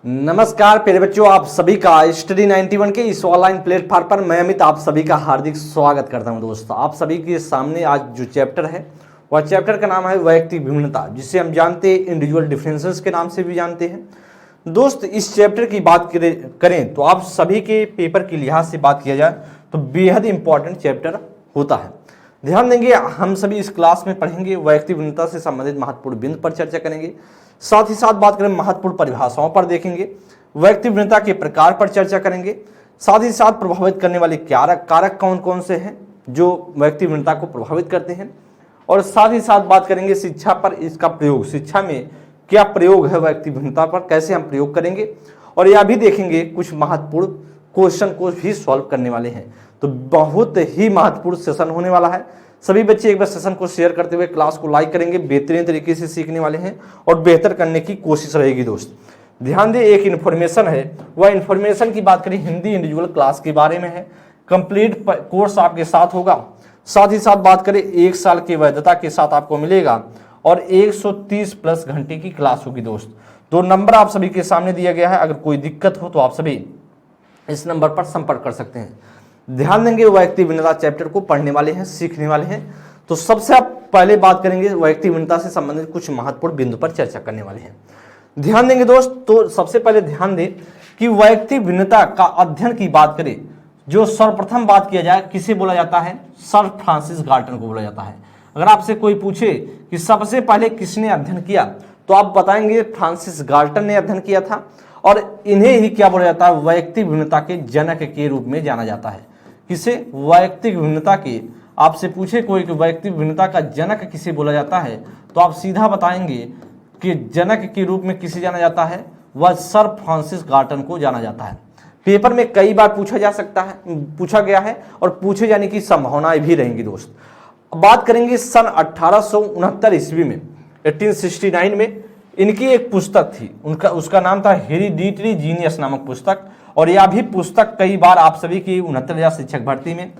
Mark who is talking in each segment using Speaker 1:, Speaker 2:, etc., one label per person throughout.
Speaker 1: नमस्कार प्यारे बच्चों, आप सभी का स्टडी 91 के इस ऑनलाइन प्लेटफॉर्म पर मैं अमित आप सभी का हार्दिक स्वागत करता हूं। दोस्तों, आप सभी के सामने आज जो चैप्टर है वह चैप्टर का नाम है वैयक्तिक भिन्नता, जिसे हम जानते हैं इंडिविजुअल डिफरेंसेस के नाम से भी जानते हैं। दोस्त, इस चैप्टर की बात करें तो आप सभी के पेपर के लिहाज से बात किया जाए तो बेहद इंपॉर्टेंट चैप्टर होता है। ध्यान देंगे, हम सभी इस क्लास में पढ़ेंगे वैयक्तिक भिन्नता से संबंधित महत्वपूर्ण बिंदु पर चर्चा करेंगे, साथ ही साथ बात करें महत्वपूर्ण परिभाषाओं पर देखेंगे, वैयक्तिक भिन्नता के प्रकार पर चर्चा करेंगे, साथ ही साथ प्रभावित करने वाले कारक कौन कौन से हैं जो वैयक्तिक भिन्नता को प्रभावित करते हैं, और साथ ही साथ बात करेंगे शिक्षा पर, इसका प्रयोग, शिक्षा में क्या प्रयोग है वैयक्तिक भिन्नता पर, कैसे हम प्रयोग करेंगे, और यह भी देखेंगे कुछ महत्वपूर्ण क्वेश्चन को भी सॉल्व करने वाले हैं। तो बहुत ही महत्वपूर्ण सेशन होने वाला है। सभी बच्चे एक बार सेशन को शेयर करते हुए क्लास को लाइक करेंगे, बेहतरीन तरीके से सीखने वाले हैं और बेहतर करने की कोशिश रहेगी। दोस्त ध्यान दें, एक इन्फॉर्मेशन है, वह इन्फॉर्मेशन की बात करें हिंदी इंडिविजुअल क्लास के बारे में है। कंप्लीट कोर्स आपके साथ होगा, साथ ही साथ बात करें 1 साल की वैधता के साथ आपको मिलेगा और 130 प्लस घंटे की क्लास होगी। दोस्त, 2 नंबर आप सभी के सामने दिया गया है, अगर कोई दिक्कत हो तो आप सभी इस नंबर पर संपर्क कर सकते हैं। ध्यान देंगे, वैयक्तिक भिन्नता चैप्टर को पढ़ने वाले हैं, सीखने वाले हैं। तो सबसे आप पहले बात करेंगे वैयक्तिक भिन्नता से संबंधित कुछ महत्वपूर्ण बिंदु पर चर्चा करने वाले हैं। ध्यान देंगे दोस्त, तो सबसे पहले ध्यान दें कि वैयक्तिक भिन्नता का अध्ययन की बात करें, जो सर्वप्रथम बात किया जाए किसे बोला जाता है, सर फ्रांसिस गाल्टन को बोला जाता है। अगर आपसे कोई पूछे कि सबसे पहले किसने अध्ययन किया तो आप बताएंगे फ्रांसिस गाल्टन ने अध्ययन किया था, और इन्हें ही क्या बोला जाता है, वैयक्तिक भिन्नता के जनक के रूप में जाना जाता है। किसे? वैयक्तिक भिन्नता के, आपसे पूछे कोई कि वैयक्तिक भिन्नता का जनक किसे बोला जाता है तो आप सीधा बताएंगे कि जनक के रूप में किसे जाना जाता है, वह सर फ्रांसिस गाल्टन को जाना जाता है। पेपर में कई बार पूछा गया है और पूछे जाने की संभावनाएं भी रहेंगी। दोस्त, बात करेंगे सन 1869 ईस्वी में, 1869 में इनकी एक पुस्तक थी, उसका नाम था हेरिडिटरी जीनियस नामक पुस्तक, और यह भी पुस्तक कई बार आप सभी की 69,000 शिक्षक भर्ती में,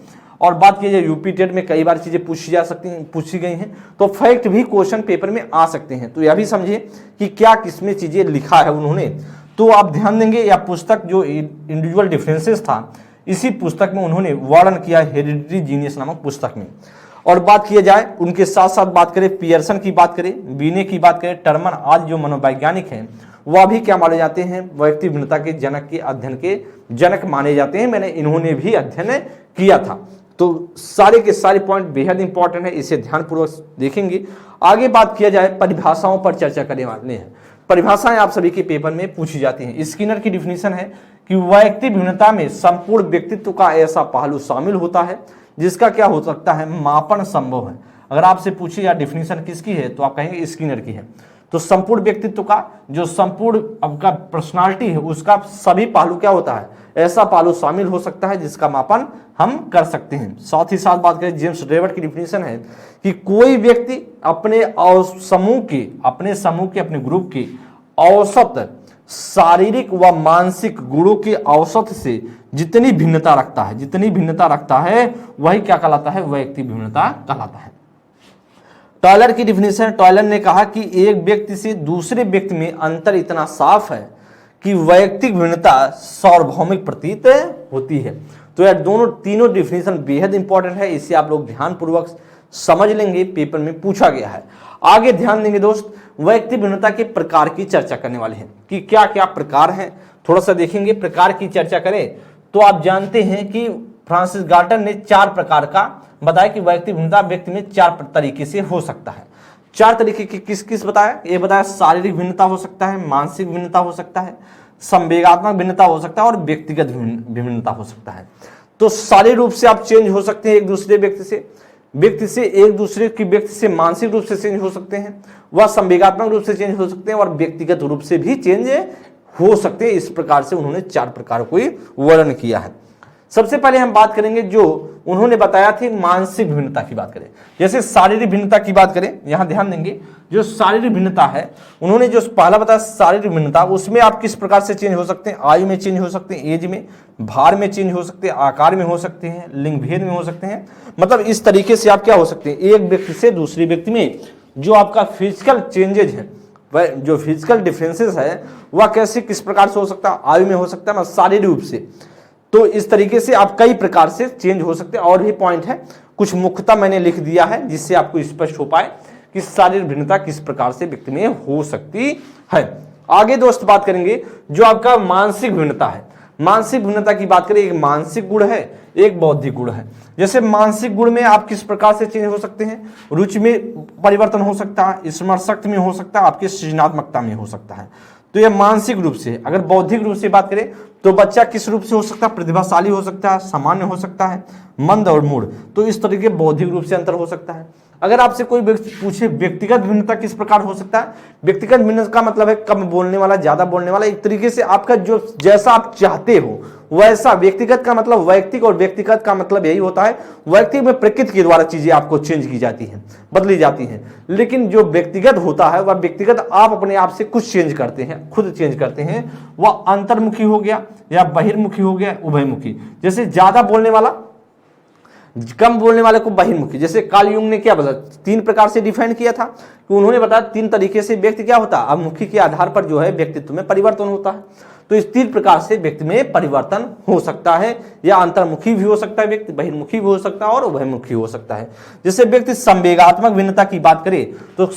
Speaker 1: और बात की जाए यूपी टेट में कई बार चीजें पूछी गई हैं, तो फैक्ट भी क्वेश्चन पेपर में आ सकते हैं। तो यह भी समझिए कि क्या किसमें चीजें लिखा है उन्होंने। तो आप ध्यान देंगे, यह पुस्तक जो इंडिविजुअल डिफरेंसेस था, इसी पुस्तक में उन्होंने वर्णन किया हेरिडिटरी जीनियस नामक पुस्तक में। और बात किया जाए उनके साथ साथ बात करें पियर्सन की बात करें, बीने की बात करें, टर्मन आदि जो मनोवैज्ञानिक हैं वह भी क्या माने जाते हैं, वैयक्तिक भिन्नता के जनक के अध्ययन के जनक माने जाते हैं। मैंने इन्होंने भी अध्ययन किया था। तो सारे के सारे पॉइंट बेहद इंपॉर्टेंट है, इसे ध्यानपूर्वक देखेंगे। आगे बात किया जाए परिभाषाओं पर चर्चा करने वाले हैं। परिभाषाएं आप सभी के पेपर में पूछी जाती हैं। स्किनर की डिफिनीशन है कि वैयक्तिक भिन्नता में संपूर्ण व्यक्तित्व का ऐसा पहलू शामिल होता है जिसका क्या हो सकता है, मापन संभव है। अगर आपसे पूछे या डिफिनीशन किसकी है तो आप कहेंगे स्किनर की है। तो संपूर्ण व्यक्तित्व का जो संपूर्ण आपका पर्सनालिटी है उसका सभी पहलू क्या होता है, ऐसा पहलू शामिल हो सकता है जिसका मापन हम कर सकते हैं। साथ ही साथ बात करें जेम्स रेवर्ट की डिफिनीशन है कि कोई व्यक्ति अपने समूह के अपने ग्रुप के औसत शारीरिक व मानसिक गुणों के औसत से जितनी भिन्नता रखता है वही क्या कहलाता है, वैयक्तिक भिन्नता कहलाता है। टॉयलर की डिफिनीशन, टॉयलर ने कहा कि एक व्यक्ति से दूसरे व्यक्ति में अंतर इतना साफ है कि वैयक्तिक भिन्नता सार्वभौमिक प्रतीत होती है। तो यह तीनों डिफिनीशन बेहद इंपॉर्टेंट है, इसे आप लोग ध्यानपूर्वक समझ लेंगे, पेपर में पूछा गया है। आगे ध्यान देंगे दोस्त, वैयक्तिक भिन्नता के प्रकार की चर्चा करने वाले हैं कि क्या क्या प्रकार हैं, थोड़ा सा देखेंगे। प्रकार की चर्चा करें तो आप जानते हैं कि फ्रांसिस गाल्टन ने 4 प्रकार का बताया कि वैयक्तिक भिन्नता व्यक्ति में 4 तरीके से हो सकता है। 4 तरीके की किस बताया, ये बताया शारीरिक भिन्नता हो सकता है, मानसिक भिन्नता हो सकता है, संवेगात्मक भिन्नता हो सकता है और व्यक्तिगत भिन्नता हो सकता है। तो शारीरिक रूप से आप चेंज हो सकते हैं एक दूसरे व्यक्ति से मानसिक रूप से चेंज हो सकते हैं, वह संवेगात्मक रूप से चेंज हो सकते हैं और व्यक्तिगत रूप से भी चेंज हो सकते हैं। इस प्रकार से उन्होंने 4 प्रकार को वर्णन किया है। सबसे पहले हम बात करेंगे जो उन्होंने बताया थी मानसिक भिन्नता की बात करें। जैसे शारीरिक भिन्नता की बात करें, यहां ध्यान देंगे, जो शारीरिक भिन्नता है उन्होंने जो पहला बताया शारीरिक भिन्नता, उसमें आप किस प्रकार से चेंज हो सकते हैं, आयु में चेंज हो सकते हैं, एज में, भार में चेंज हो सकते हैं, आकार में हो सकते हैं, लिंग भेद में हो सकते हैं। मतलब इस तरीके से आप क्या हो सकते हैं, एक व्यक्ति से दूसरे व्यक्ति में जो आपका फिजिकल चेंजेज है वह जो फिजिकल डिफरेंसेस है वह कैसे किस प्रकार से हो सकता है, आयु में हो सकता है, शारीरिक रूप से। तो इस तरीके से आप कई प्रकार से चेंज हो सकते हैं। और भी पॉइंट है, कुछ मुख्यतः मैंने लिख दिया है जिससे आपको स्पष्ट हो पाए कि शारीरिक भिन्नता किस प्रकार से व्यक्ति में हो सकती है। आगे दोस्त बात करेंगे जो आपका मानसिक भिन्नता है। मानसिक भिन्नता की बात करें, एक मानसिक गुण है, एक बौद्धिक गुण है। जैसे मानसिक गुण में आप किस प्रकार से चेंज हो सकते हैं, रुचि में परिवर्तन हो सकता है, स्मरण शक्ति में हो सकता है, आपकी सृजनात्मकता में हो सकता है। तो यह मानसिक रूप से। अगर बौद्धिक रूप से बात करें तो बच्चा किस रूप से हो सकता है, प्रतिभाशाली हो सकता है, सामान्य हो सकता है, मंद और मूढ़। तो इस तरीके बौद्धिक रूप से अंतर हो सकता है। अगर आपसे कोई व्यक्ति पूछे व्यक्तिगत भिन्नता किस प्रकार हो सकता है, व्यक्तिगत भिन्नता का मतलब है कम बोलने वाला, ज्यादा बोलने वाला। एक तरीके से आपका जो जैसा आप चाहते हो वैसा। व्यक्तिगत का मतलब वैयक्तिक, और व्यक्तिगत का मतलब यही होता है वैयक्तिक में प्रकृति के द्वारा चीजें आपको चेंज की जाती हैं, बदली जाती हैं। लेकिन जो व्यक्तिगत होता है वह व्यक्तिगत आप अपने आप से कुछ चेंज करते हैं, खुद चेंज करते हैं। वह अंतर्मुखी हो गया या बहिर्मुखी हो गया, उभयमुखी। जैसे ज्यादा बोलने वाला, कम बोलने वाले को बहिर्मुखी। जैसे कार्ल युंग ने क्या बताया, 3 प्रकार से डिफाइन किया था कि उन्होंने बताया 3 तरीके से व्यक्ति क्या होता है, अमुखी के आधार पर जो है व्यक्तित्व में परिवर्तन होता है। तो इस 3 प्रकार से व्यक्ति में परिवर्तन हो सकता है, या अंतर्मुखी भी हो सकता है व्यक्ति, बहिर्मुखी भी हो सकता है और उभयमुखी हो सकता है। जैसे व्यक्ति संवेगात्मक भिन्नता की बात करें तो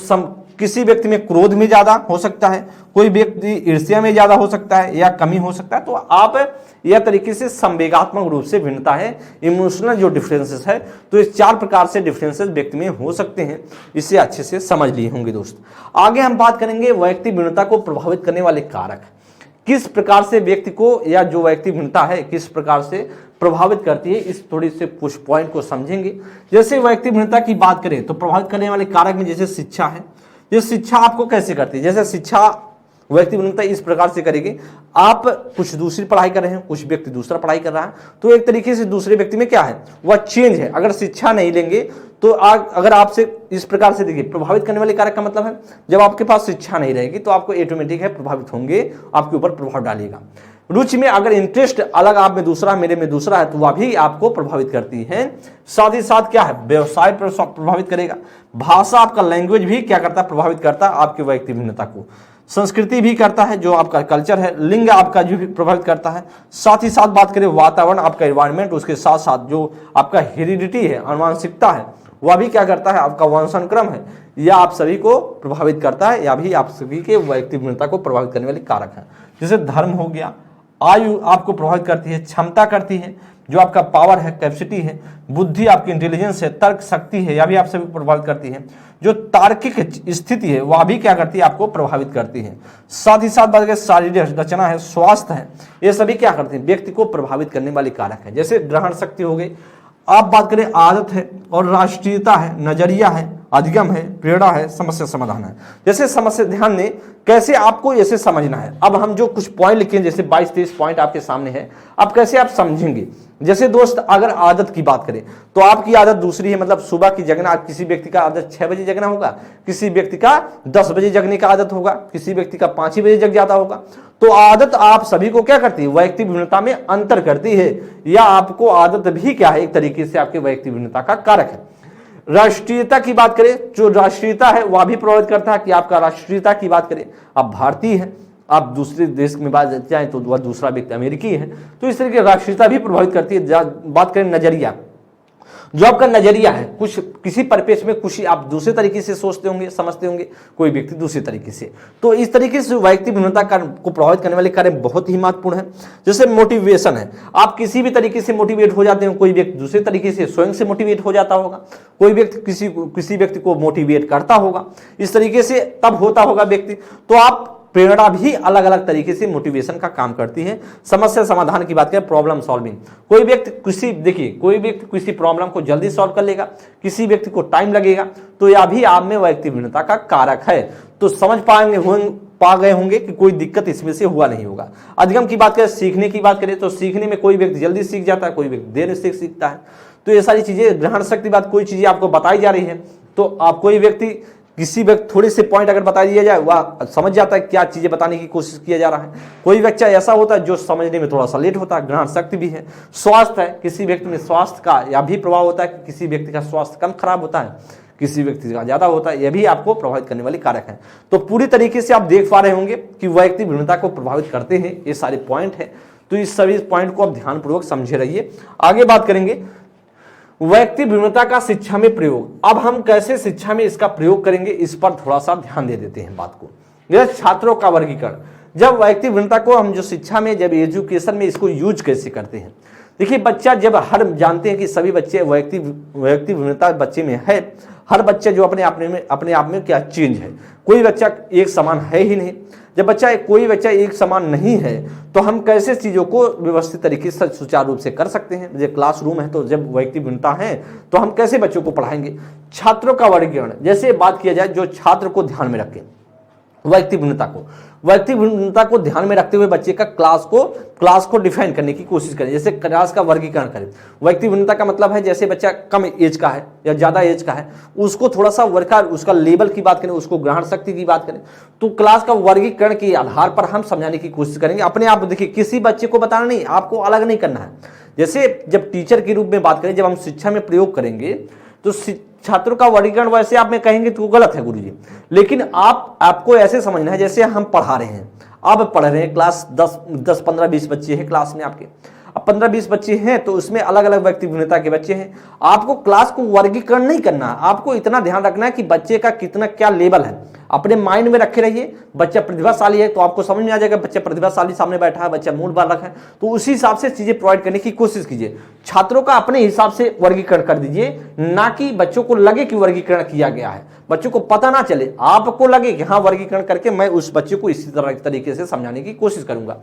Speaker 1: किसी व्यक्ति में क्रोध में ज्यादा हो सकता है, कोई व्यक्ति ईर्ष्या में ज्यादा हो सकता है या कमी हो सकता है। तो आप यह तरीके से संवेगात्मक रूप से भिन्नता है, इमोशनल जो डिफरेंसेस है। तो इस 4 प्रकार से डिफरेंसेस व्यक्ति में हो सकते हैं। इसे अच्छे से समझ लिए होंगे दोस्त। आगे हम बात करेंगे व्यक्ति भिन्नता को प्रभावित करने वाले कारक, किस प्रकार से व्यक्ति को या जो व्यक्ति भिन्नता है किस प्रकार से प्रभावित करती है। इस थोड़ी से कुछ पॉइंट को समझेंगे। जैसे व्यक्ति भिन्नता की बात करें तो प्रभावित करने वाले कारक में जैसे शिक्षा है। ये शिक्षा आपको कैसे करती है, जैसे शिक्षा व्यक्ति भिन्नता इस प्रकार से करेगी, आप कुछ दूसरी पढ़ाई कर रहे हैं, कुछ व्यक्ति दूसरा पढ़ाई कर रहा है, तो एक तरीके से दूसरे व्यक्ति में क्या है, वह चेंज है। अगर शिक्षा नहीं लेंगे तो अगर आपसे इस प्रकार से देखिए, प्रभावित करने वाले कारक का मतलब है जब आपके पास शिक्षा नहीं रहेगी तो आपको ऑटोमेटिक है प्रभावित होंगे, आपके ऊपर प्रभाव डालेगा। रुचि में अगर इंटरेस्ट अलग आप में दूसरा, मेरे में दूसरा है, तो वह भी आपको प्रभावित करती है। साथ ही साथ क्या है, व्यवसाय पर प्रभावित करेगा। भाषा, आपका लैंग्वेज भी क्या करता है, प्रभावित करता है आपकी व्यक्ति भिन्नता को। संस्कृति भी करता है, जो आपका कल्चर है। लिंग आपका जो भी प्रभावित करता है। साथ ही साथ बात करें वातावरण, आपका एनवायरनमेंट, उसके साथ साथ जो आपका हेरिडिटी है, आनुवंशिकता है, वह भी क्या करता है, आपका वंशानुक्रम है, या आप सभी को प्रभावित करता है, या भी आप सभी के व्यक्ति भिन्नता को प्रभावित करने वाले कारक है। जैसे धर्म हो गया, आयु आपको प्रभावित करती है, क्षमता करती है, जो आपका पावर है, कैपेसिटी है, बुद्धि आपकी इंटेलिजेंस है, तर्क शक्ति है, या भी आप सभी को प्रभावित करती है। जो तार्किक स्थिति है वह भी क्या करती है, आपको प्रभावित करती है। साथ ही साथ बात करें शारीरिक रचना है, स्वास्थ्य है, ये सभी क्या करते हैं, व्यक्ति को प्रभावित करने वाले कारक है। जैसे ग्रहण शक्ति हो गई, आप बात करें आदत है, और राष्ट्रीयता है, नजरिया है, अधिगम है, प्रेरणा है, समस्या समाधान है। जैसे समस्या, ध्यान दें कैसे आपको ऐसे समझना है। अब हम जो कुछ पॉइंट लिखे हैं, जैसे 22-23 पॉइंट आपके सामने है, अब कैसे आप समझेंगे। जैसे दोस्त अगर आदत की बात करें तो आपकी आदत दूसरी है, मतलब सुबह की जगना, किसी व्यक्ति का आदत 6 बजे जगना होगा, किसी व्यक्ति का 10 बजे जगने का आदत होगा, किसी व्यक्ति का 5 ही बजे जग जाता होगा। तो आदत आप सभी को क्या करती है, वैयक्तिक भिन्नता में अंतर करती है, या आपको आदत भी क्या है, एक तरीके से आपके वैयक्तिक भिन्नता का कारक है। राष्ट्रीयता की बात करें, जो राष्ट्रीयता है वह भी प्रभावित करता है कि आपका राष्ट्रीयता की बात करें, आप भारतीय है, आप दूसरे देश में बात जाए तो वह दूसरा व्यक्ति अमेरिकी है, तो इस तरह की राष्ट्रीयता भी प्रभावित करती है। बात करें नजरिया, जो आपका नजरिया है, कुछ किसी परिपेक्ष में कुछ आप दूसरे तरीके से सोचते होंगे, समझते होंगे, कोई व्यक्ति दूसरे तरीके से। तो इस तरीके से वैयक्तिक भिन्नता को प्रभावित करने वाले कार्य बहुत ही महत्वपूर्ण है। जैसे मोटिवेशन है, आप किसी भी तरीके से मोटिवेट हो जाते हैं, कोई व्यक्ति दूसरे तरीके से स्वयं से मोटिवेट हो जाता होगा, कोई व्यक्ति किसी व्यक्ति को मोटिवेट करता होगा, इस तरीके से तब होता होगा व्यक्ति। तो आप प्रेरणा भी अलग अलग तरीके से मोटिवेशन का काम करती है। समस्या समाधान की बात करें, प्रॉब्लम सॉल्विंग, कोई व्यक्ति कोई व्यक्ति किसी प्रॉब्लम को जल्दी सॉल्व कर लेगा, किसी व्यक्ति को टाइम लगेगा, तो यह भी आप में व्यक्तिगत भिन्नता का कारक है। तो समझ पा गए होंगे कि कोई दिक्कत इसमें से हुआ नहीं होगा। अधिगम की बात करें, सीखने की बात करें, तो सीखने में कोई व्यक्ति जल्दी सीख जाता है, कोई व्यक्ति देर से सीखता है। तो ये सारी चीजें, ग्रहण शक्ति बात, कोई चीजें आपको बताई जा रही है तो आप कोई व्यक्ति किसी व्यक्ति थोड़े से पॉइंट अगर बता दिया जाए, वह समझ जाता है क्या चीजें बताने की कोशिश किया जा रहा है। कोई व्यक्ति ऐसा होता है जो समझने में थोड़ा सा लेट होता है, ग्रहण शक्ति भी है। स्वास्थ्य है, किसी व्यक्ति में स्वास्थ्य का यह भी प्रभाव होता है कि किसी व्यक्ति का स्वास्थ्य कम खराब होता है, किसी व्यक्ति का ज़्यादा होता है, यह भी आपको प्रभावित करने वाले कारक हैं। तो पूरी तरीके से आप देख पा रहे होंगे कि वैयक्तिक भिन्नता को प्रभावित करते हैं ये सारे पॉइंट हैं। तो इस सभी पॉइंट को आप ध्यानपूर्वक समझे रहिए। आगे बात करेंगे वैयक्तिक भिन्नता का शिक्षा में प्रयोग। अब हम कैसे शिक्षा में इसका प्रयोग करेंगे, इस पर थोड़ा सा ध्यान दे देते हैं बात को। जैसे छात्रों का वर्गीकरण, जब वैयक्तिक भिन्नता को हम जो शिक्षा में, जब एजुकेशन में इसको यूज कैसे करते हैं। देखिए बच्चा जब हर जानते हैं कि सभी बच्चे वैयक्तिक भिन्नता बच्चे में है, हर बच्चा जो अपने आप में क्या चेंज है, कोई बच्चा एक समान है ही नहीं। जब कोई बच्चा एक समान नहीं है तो हम कैसे चीज़ों को व्यवस्थित तरीके से सुचारू रूप से कर सकते हैं। जब क्लासरूम है तो जब वैयक्तिक भिन्नता है तो हम कैसे बच्चों को पढ़ाएंगे। छात्रों का वर्गीकरण, जैसे बात किया जाए जो छात्र को ध्यान में रखें, वैयक्तिक भिन्नता को ध्यान में रखते हुए बच्चे का क्लास को डिफाइन करने की कोशिश करें। जैसे क्लास का वर्गीकरण करें। वैयक्तिक भिन्नता का मतलब है जैसे बच्चा कम एज का है या ज्यादा एज का है, उसको थोड़ा सा उसका लेवल की बात करें, उसको ग्रहण शक्ति की बात करें, तो क्लास का वर्गीकरण के आधार पर हम समझाने की कोशिश करेंगे। अपने आप देखिए, किसी बच्चे को बताना नहीं, आपको अलग नहीं करना है। जैसे जब टीचर के रूप में बात करें, जब हम शिक्षा में प्रयोग करेंगे तो छात्रों का वर्गीकरण वैसे आप में कहेंगे तो गलत है गुरुजी, लेकिन आपको ऐसे समझना है जैसे हम पढ़ा रहे हैं। आप पढ़ रहे हैं, क्लास 10 15 20 बच्चे हैं क्लास में आपके। अब 15 20 बच्चे हैं तो उसमें अलग अलग वैयक्तिक भिन्नता के बच्चे हैं। आपको क्लास को वर्गीकरण नहीं करना है, आपको इतना ध्यान रखना है कि बच्चे का कितना क्या लेवल है, अपने माइंड में रखे रहिए। बच्चा प्रतिभाशाली है तो आपको समझ में आ जाएगा बच्चा प्रतिभाशाली सामने बैठा है, बच्चा मूड बार रखा है, तो उसी हिसाब से चीजें प्रोवाइड करने की कोशिश कीजिए। छात्रों का अपने हिसाब से वर्गीकरण कर दीजिए, ना कि बच्चों को लगे कि वर्गीकरण किया गया है, बच्चों को पता ना चले, आपको लगे कि हाँ वर्गीकरण करके मैं उस बच्चे को इसी तरीके से समझाने की कोशिश करूंगा।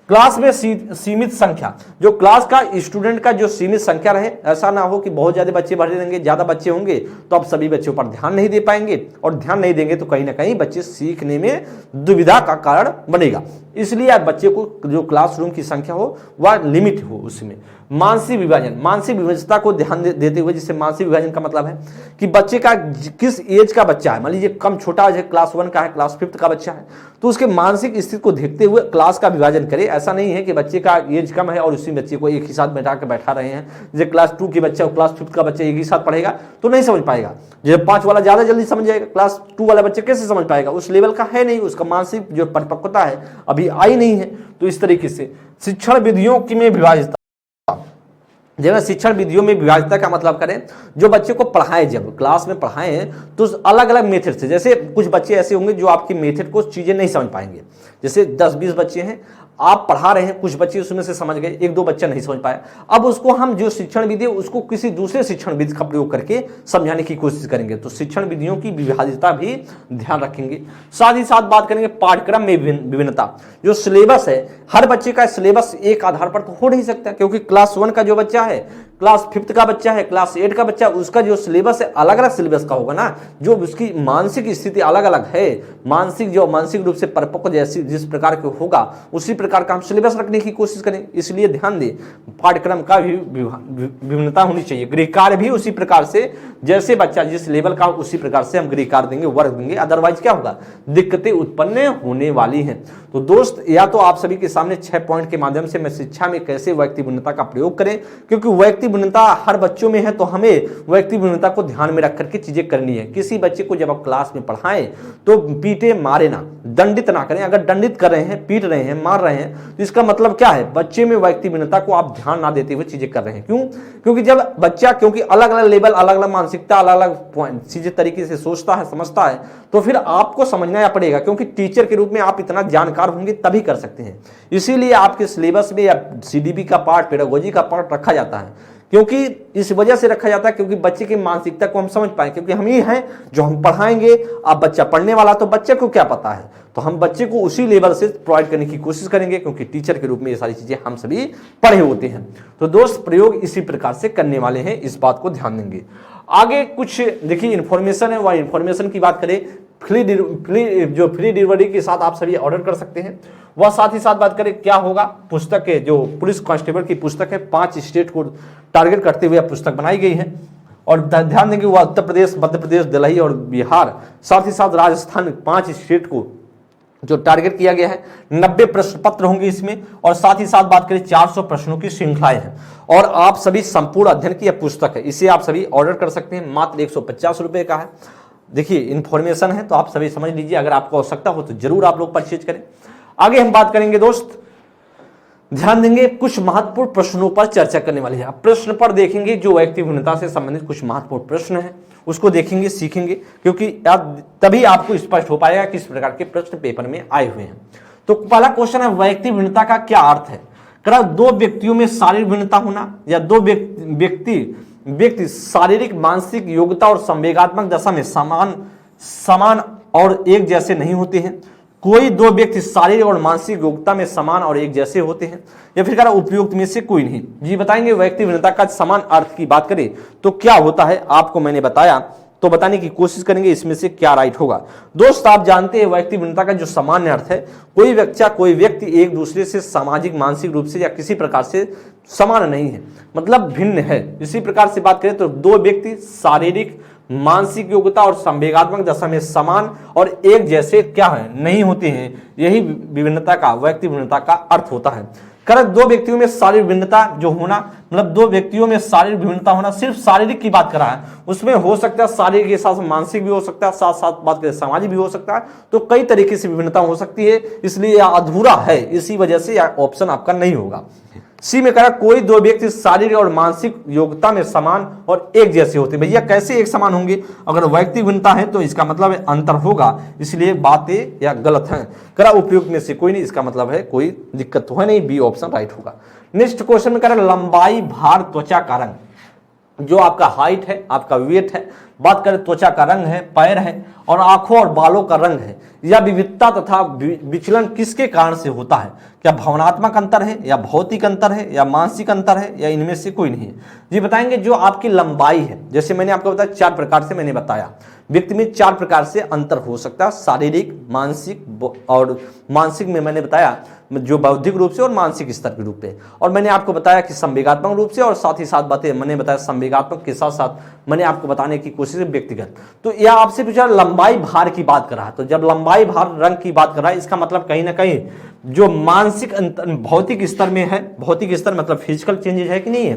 Speaker 1: क्लास में सीमित संख्या, जो क्लास का स्टूडेंट का जो सीमित संख्या रहे, ऐसा ना हो कि बहुत ज्यादा बच्चे भरे रहेंगे, ज्यादा बच्चे होंगे तो आप सभी बच्चों पर ध्यान नहीं दे पाएंगे, और ध्यान नहीं देंगे तो कहीं ना कहीं बच्चे सीखने में दुविधा का कारण बनेगा। इसलिए आप बच्चे को जो क्लासरूम की संख्या हो वह लिमिट हो उसमें। मानसिक विभाजनता को ध्यान देते हुए, जिससे मानसिक विभाजन का मतलब है कि बच्चे का किस एज का बच्चा है, मान लीजिए कम छोटा है, क्लास 1 का है, क्लास 5th का बच्चा है, तो उसके मानसिक स्थिति को देखते हुए क्लास का विभाजन करे। ऐसा नहीं है कि बच्चे का एज कम है और उसी बच्चे को एक ही साथ बैठा रहे हैं। जैसे क्लास 2 के बच्चा और क्लास 5th का बच्चा एक ही साथ पढ़ेगा तो नहीं समझ पाएगा। जब 5 वाला ज्यादा जल्दी समझ जाएगा, क्लास 2 वाला बच्चा कैसे समझ पाएगा, उस लेवल का है नहीं, उसका मानसिक जो परिपक्वता है अभी आई नहीं है। तो इस तरीके से शिक्षण विधियों में विभाजित, जब शिक्षण विधियों में विभाजितता का मतलब करें, जो बच्चे को पढ़ाएं, जब क्लास में पढ़ाएं तो अलग अलग मेथड से, जैसे कुछ बच्चे ऐसे होंगे जो आपकी मेथड को चीजें नहीं समझ पाएंगे। जैसे 10-20 बच्चे हैं, आप पढ़ा रहे हैं, कुछ बच्चे उसमें से समझ गए, 1-2 बच्चा नहीं समझ पाया। अब उसको हम जो शिक्षण विधि है उसको किसी दूसरे शिक्षण विधि का प्रयोग करके समझाने की कोशिश करेंगे। तो शिक्षण विधियों की विभाजितता भी ध्यान रखेंगे। साथ ही साथ बात करेंगे पाठ्यक्रम में विभिन्नता। जो सिलेबस है, हर बच्चे का सिलेबस एक आधार पर तो हो नहीं सकता, क्योंकि क्लास 1 का जो बच्चा है, क्लास 5th का बच्चा है, क्लास 8 का बच्चा, उसका जो सिलेबस है अलग अलग सिलेबस का होगा ना। जो उसकी मानसिक स्थिति अलग अलग है, मानसिक रूप से परिपक्व जैसी जिस प्रकार के होगा उसी प्रकार का हम सिलेबस रखने की कोशिश करें। इसलिए ध्यान दें, पाठ्यक्रम का भी विभिन्नता होनी चाहिए। गृह कार्य भी उसी प्रकार से, जैसे बच्चा जिस लेवल का उसी प्रकार से हम गृह कार्य देंगे, वर्क देंगे, अदरवाइज क्या होगा, दिक्कतें उत्पन्न होने वाली हैं। तो दोस्त, या तो आप सभी के सामने 6 पॉइंट के माध्यम से मैं शिक्षा में कैसे वैयक्तिक भिन्नता का प्रयोग करें, क्योंकि वैयक्तिक भिन्नता हर बच्चों में है, तो हमें वैयक्तिक भिन्नता को ध्यान में रख करके चीजें करनी है। किसी बच्चे को जब आप क्लास में पढ़ाएं तो पीटे मारे ना, दंडित ना करें। अगर दंडित कर रहे हैं, पीट रहे हैं, मार रहे हैं, तो इसका मतलब क्या है, बच्चे में वैयक्तिक भिन्नता को आप ध्यान ना देते हुए चीजें कर रहे हैं। क्यों? क्योंकि जब बच्चा, क्योंकि अलग अलग लेवल, अलग अलग मानसिकता, अलग अलग पॉइंट चीजें तरीके से सोचता है, समझता है, तो फिर आपको समझना पड़ेगा, क्योंकि टीचर के रूप में आप इतना जानकार होंगे तभी कर सकते हैं। इसीलिए आपके सिलेबस में या CDB का पार्ट, पेडागोजी का पार्ट रखा जाता है, क्योंकि इस वजह से रखा जाता है क्योंकि बच्चे की मानसिकता को हम समझ पाए, क्योंकि हम ही हैं जो हम पढ़ाएंगे। अब बच्चा पढ़ने वाला, तो बच्चे को क्या पता है, तो हम बच्चे को उसी लेवल से प्रोवाइड करने की कोशिश करेंगे, क्योंकि टीचर के रूप में ये सारी चीजें हम सभी पढ़े होते हैं। तो दोस्त, प्रयोग इसी प्रकार से करने वाले हैं, इस बात को ध्यान देंगे। आगे कुछ देखिए इन्फॉर्मेशन है, वह इन्फॉर्मेशन की बात करें, फ्री डिलीवरी के साथ आप सभी ऑर्डर कर सकते हैं। वह साथ ही साथ बात करें क्या होगा, पुस्तक है जो पुलिस कांस्टेबल की पुस्तक है, 5 स्टेट को टारगेट करते हुए पुस्तक बनाई गई है। और ध्यान देंगे वह उत्तर प्रदेश, मध्य प्रदेश, दिल्ली और बिहार, साथ ही साथ राजस्थान, 5 स्टेट को जो टारगेट किया गया है 90 प्रश्न पत्र होंगे इसमें, और साथ ही साथ बात करें 400 प्रश्नों की श्रृंखलाएं हैं। और आप सभी संपूर्ण अध्ययन की यह पुस्तक है, इसे आप सभी ऑर्डर कर सकते हैं, मात्र 150 रुपए का है। देखिए इन्फॉर्मेशन है तो आप सभी समझ लीजिए, अगर आपको आवश्यकता हो तो जरूर आप लोग परचेज करें। आगे हम बात करेंगे दोस्त, ध्यान देंगे कुछ महत्वपूर्ण प्रश्नों पर चर्चा करने वाले हैं। आप प्रश्न पर देखेंगे जो व्यक्ति भिन्नता से संबंधित कुछ महत्वपूर्ण प्रश्न है उसको देखेंगे, सीखेंगे, क्योंकि तभी आपको स्पष्ट हो पाएगा किस प्रकार के प्रश्न पेपर में आए हुए हैं। तो पहला क्वेश्चन है, व्यक्ति भिन्नता का क्या अर्थ है? करा दो व्यक्तियों में शारीरिक भिन्नता होना, या दो व्यक्ति शारीरिक मानसिक योग्यता और संवेगात्मक दशा में समान और एक जैसे नहीं होते हैं। कोई दो व्यक्ति शारीरिक और मानसिक योग्यता में समान और एक जैसे होते हैं, या फिर कह रहा उपयुक्त में से कोई नहीं। जी बताएंगे व्यक्ति भिन्नता का समान अर्थ की बात करें तो क्या होता है, आपको मैंने बताया तो बताने की कोशिश करेंगे इसमें से क्या राइट होगा। दोस्त आप जानते हैं व्यक्ति भिन्नता का जो सामान्य अर्थ है, कोई व्यक्ति एक दूसरे से सामाजिक मानसिक रूप से या किसी प्रकार से समान नहीं है, मतलब भिन्न है। इसी प्रकार से बात करें तो दो व्यक्ति शारीरिक मानसिक योग्यता और संवेगात्मक दशा में समान और एक जैसे क्या है नहीं होते हैं, यही विभिन्नता का व्यक्ति भिन्नता का अर्थ होता है। कर दो व्यक्तियों में शारीरिक भिन्नता जो होना, मतलब दो व्यक्तियों में शारीरिक भिन्नता होना, सिर्फ शारीरिक की बात कर रहा है, उसमें हो सकता है शारीरिक के साथ मानसिक भी हो सकता है, साथ साथ बात करें सामाजिक भी हो सकता है, तो कई तरीके से विभिन्नता हो सकती है, इसलिए यह अधूरा है, इसी वजह से यह ऑप्शन आपका नहीं होगा। सी में कहा कोई दो व्यक्ति शारीरिक और मानसिक योग्यता में समान और एक जैसे होते। भैया कैसे एक समान होंगे? अगर व्यक्ति भिन्नता है तो इसका मतलब है अंतर होगा, इसलिए बातें या गलत हैं। करा उपयुक्त में से कोई नहीं, इसका मतलब है कोई दिक्कत तो है नहीं, बी ऑप्शन राइट होगा। नेक्स्ट क्वेश्चन में कह रहा लंबाई, भार, त्वचा का रंग, जो आपका हाइट है, आपका वेट है, बात करें त्वचा का रंग है, पैर है, और आंखों और बालों का रंग है, या विविधता तथा विचलन किसके कारण से होता है? क्या भावनात्मक अंतर है, या भौतिक अंतर है, या मानसिक अंतर है, या इनमें से कोई नहीं है? जी बताएंगे जो आपकी लंबाई है, जैसे मैंने आपको बताया 4 प्रकार से मैंने बताया, व्यक्ति में 4 प्रकार से अंतर हो सकता है, शारीरिक, मानसिक, और मानसिक में मैंने बताया जो बौद्धिक रूप से और मानसिक स्तर के रूप में, और मैंने आपको बताया कि संवेगात्मक रूप से, और साथ ही साथ बातें मैंने बताया संवेगात्मक के साथ साथ मैंने आपको बताने की कोशिश व्यक्तिगत। तो यह आपसे पूछा लंबाई भार की बात कर रहा है, तो जब लंबाई भार रंग की बात कर रहा है, इसका मतलब कहीं ना कहीं जो मानसिक भौतिक स्तर में है, भौतिक स्तर मतलब फिजिकल चेंजेस है कि नहीं है,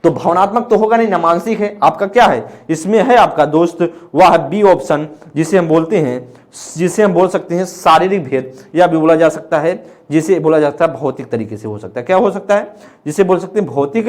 Speaker 1: तो भावनात्मक तो होगा नहीं ना, मानसिक है। आपका क्या है इसमें है आपका दोस्त, वह है बी ऑप्शन, जिसे हम बोलते हैं, जिसे हम बोल सकते हैं शारीरिक भेद, या भी बोला जा सकता है जिसे बोला जाता है भौतिक तरीके से हो सकता है। क्या हो सकता है? जिसे बोल सकते हैं भौतिक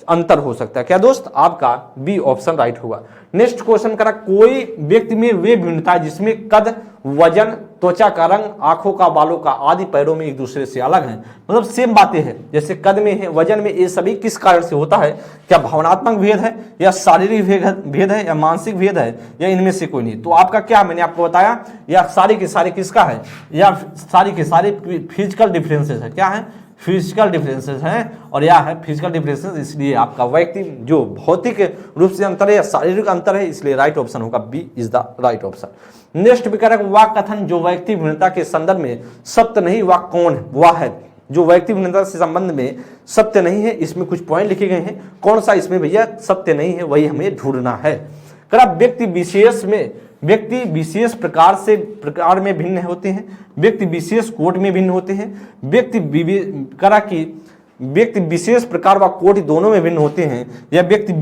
Speaker 1: अंतर हो सकता है। क्या दोस्त? आपका बी ऑप्शन राइट होगा। नेक्स्ट क्वेश्चन करा कोई व्यक्ति में वे भिन्नता जिसमें कद, वजन, त्वचा का रंग, आंखों का, बालों का आदि पैरों में एक दूसरे से अलग हैं, मतलब सेम बातें हैं, जैसे कद में है, वजन में, ये सभी किस कारण से होता है? क्या भावनात्मक भेद है, या शारीरिक भेद है, या मानसिक भेद है, या इनमें से कोई नहीं? तो आपका क्या मैंने आपको बताया, या सारे के सारे किसका है, या सारी के सारे फिजिकल डिफरेंसेस है। क्या है? फिजिकल डिफरेंसेस हैं, और यह है फिजिकल डिफरेंसेस, इसलिए आपका व्यक्ति जो भौतिक रूप से अंतर है या शारीरिक अंतर है, इसलिए राइट ऑप्शन होगा, B is the right option. Next विकल्प वाक्य कथन जो व्यक्ति भिन्नता के संदर्भ में सत्य नहीं, वह कौन है? वह है जो व्यक्ति भिन्नता से संबंध में सत्य नहीं है। इसमें कुछ पॉइंट लिखे गए हैं, कौन सा इसमें भैया सत्य नहीं है, वही हमें ढूंढना है। करा व्यक्ति विशेष प्रकार में भिन्न होते हैं, व्यक्ति विशेष कोट में भिन्न होते हैं, व्यक्ति विशेष प्रकार व कोटि दोनों में भिन्न होते हैं, या व्यक्ति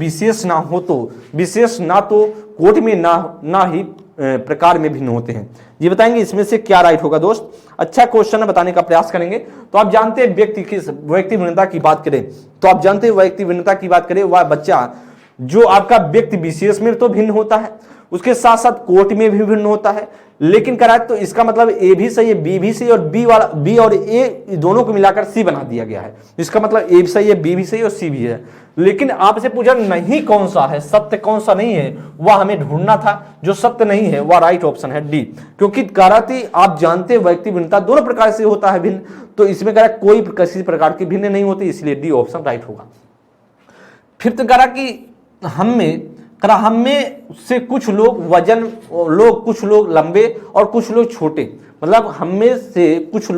Speaker 1: विशेष ना तो कोटि में ना ही प्रकार में भिन्न होते हैं। ये बताएंगे इसमें से क्या राइट होगा दोस्त? अच्छा क्वेश्चन बताने का प्रयास करेंगे। तो आप जानते हैं व्यक्ति भिन्नता की बात करें तो आप जानते हैं व्यक्ति भिन्नता की बात करें, वह बच्चा जो आपका व्यक्ति विशेष में तो भिन्न होता है, उसके साथ साथ कोटि में भी भिन्न होता है, लेकिन कराए तो इसका मतलब ए भी सही है, बी भी सही, और बी और ए दोनों को मिलाकर सी बना दिया गया है। इसका मतलब ए भी सही है, बी भी सही और सी भी है। लेकिन आपसे पूछा नहीं कौन सा है, सत्य कौन सा नहीं है, वह हमें ढूंढना था। जो सत्य नहीं है वह राइट ऑप्शन है डी, क्योंकि कराती आप जानते हैं व्यक्ति भिन्नता दोनों प्रकार से होता है भिन्न, तो इसमें करा कोई किसी प्रकार की भिन्न नहीं होती, इसलिए डी ऑप्शन राइट होगा। फिर तो करा कि हम में से कुछ लोग कुछ लोग लंबे और कुछ लोग छोटे, मतलब हम में से कुछ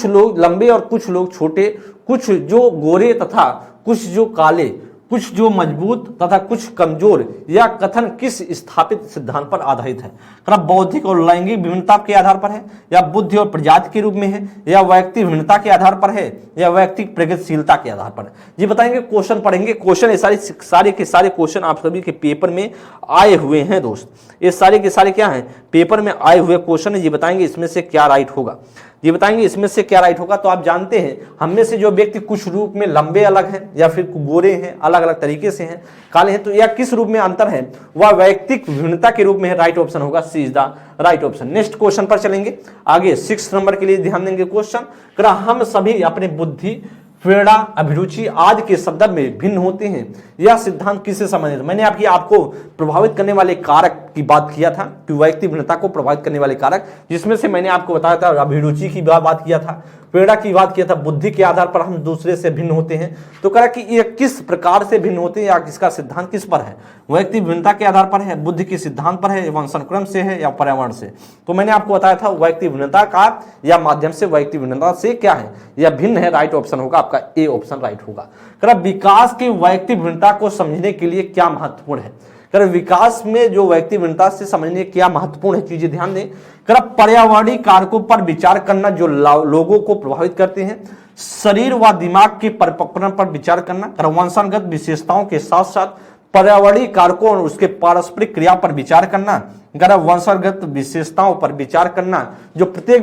Speaker 1: लोग लंबे और कुछ लोग छोटे, कुछ जो गोरे तथा कुछ जो काले, कुछ जो मजबूत तथा कुछ कमजोर, या कथन किस स्थापित सिद्धांत पर आधारित है? क्या बौद्धिक और लैंगिक विभिन्नता के आधार पर है, या बुद्धि और प्रजाति के रूप में है, या व्यक्ति विभिन्नता के आधार पर है, या व्यक्तिक प्रगतिशीलता के आधार पर है? जी बताएंगे, क्वेश्चन पढ़ेंगे। क्वेश्चन ये सारे के सारे क्वेश्चन आप सभी के पेपर में आए हुए हैं दोस्त। ये सारे के सारे क्या हैं, पेपर में आए हुए क्वेश्चन है। जी बताएंगे इसमें से क्या राइट होगा, ये बताएंगे इसमें से क्या राइट होगा। तो आप जानते हैं हम में से जो व्यक्ति कुछ रूप में लंबे अलग हैं, या फिर गोरे हैं, अलग अलग तरीके से हैं, काले हैं, तो या किस रूप में अंतर है, वह वैयक्तिक विभिन्नता के रूप में है। राइट ऑप्शन होगा C is the right option. Next question पर चलेंगे आगे। 6 नंबर के लिए ध्यान देंगे क्वेश्चन। हम सभी अपने बुद्धि, प्रेरणा, अभिरुचि आदि के संदर्भ में भिन्न होते हैं। यह सिद्धांत किससे संबंधित है? मैंने आपको प्रभावित करने वाले कारक की बात किया था कि व्यक्ति भिन्नता को प्रभावित करने वाले कारक, जिसमें से मैंने आपको बताया था अभिरुचि की बात किया था, प्रेरणा की बात किया था, बुद्धि के आधार पर हम दूसरे से भिन्न होते हैं। तो कहा कि ये किस प्रकार से भिन्न होते हैं, या इसका सिद्धांत किस पर है? व्यक्ति भिन्नता के आधार पर है, बुद्धि के सिद्धांत पर है, वंशानुक्रम से है, या पर्यावरण से? तो मैंने आपको बताया था व्यक्ति भिन्नता का या माध्यम से, व्यक्ति भिन्नता से क्या है, या भिन्न है। राइट ऑप्शन होगा आपका ए ऑप्शन राइट होगा। विकास के व्यक्ति भिन्नता को समझने के लिए क्या महत्वपूर्ण है? विकास में जो व्यक्ति भिन्नता से समझने क्या महत्वपूर्ण है, चीजें ध्यान दें। पर्यावरणीय कारकों पर विचार करना जो लोगों को प्रभावित करते हैं, शरीर व दिमाग के परिपक्वता पर विचार करना, वंशानुगत विशेषताओं के साथ साथ पर्यावरणीय कारकों और उसके पारस्परिक क्रिया पर विचार करना, वंशानुगत विशेषताओं पर विचार करना जो प्रत्येक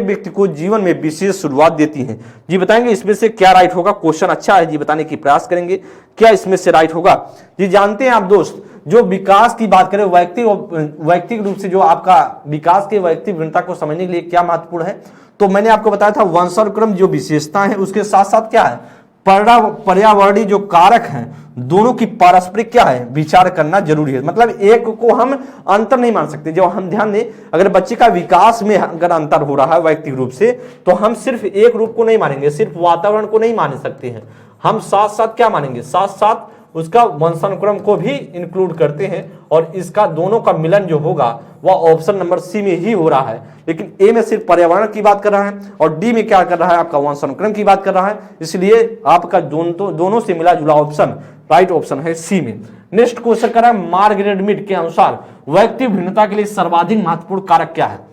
Speaker 1: व्यक्ति को जीवन में विशेष शुरुआत देती हैं। जी बताएंगे इसमें से क्या राइट होगा। क्वेश्चन अच्छा है जी, बताने की प्रयास करेंगे क्या इसमें से राइट होगा। जी जानते हैं आप दोस्त, जो विकास की बात करें वैयक्तिक रूप से, जो आपका विकास के व्यक्ति भिन्नता को समझने के लिए क्या महत्वपूर्ण है, तो मैंने आपको बताया था वंशानुक्रम जो विशेषता है, उसके साथ साथ क्या है, पर्यावरणीय जो कारक हैं, दोनों की पारस्परिक क्या है, विचार करना जरूरी है। मतलब एक को हम अंतर नहीं मान सकते। जब हम ध्यान दें, अगर बच्चे का विकास में अगर अंतर हो रहा है व्यक्तिगत रूप से, तो हम सिर्फ एक रूप को नहीं मानेंगे, सिर्फ वातावरण को नहीं मान सकते हैं, हम साथ साथ क्या मानेंगे, साथ साथ उसका वंशानुक्रम को भी इंक्लूड करते हैं। और इसका दोनों का मिलन जो होगा वह ऑप्शन नंबर सी में ही हो रहा है। लेकिन ए में सिर्फ पर्यावरण की बात कर रहा है, और डी में क्या कर रहा है, आपका वंशानुक्रम की बात कर रहा है। इसलिए आपका दोनों से मिला जुला ऑप्शन राइट ऑप्शन है सी में। नेक्स्ट क्वेश्चन कर रहा है, मार्गरेट मीड के अनुसार व्यक्ति भिन्नता के लिए सर्वाधिक महत्वपूर्ण कारक क्या है?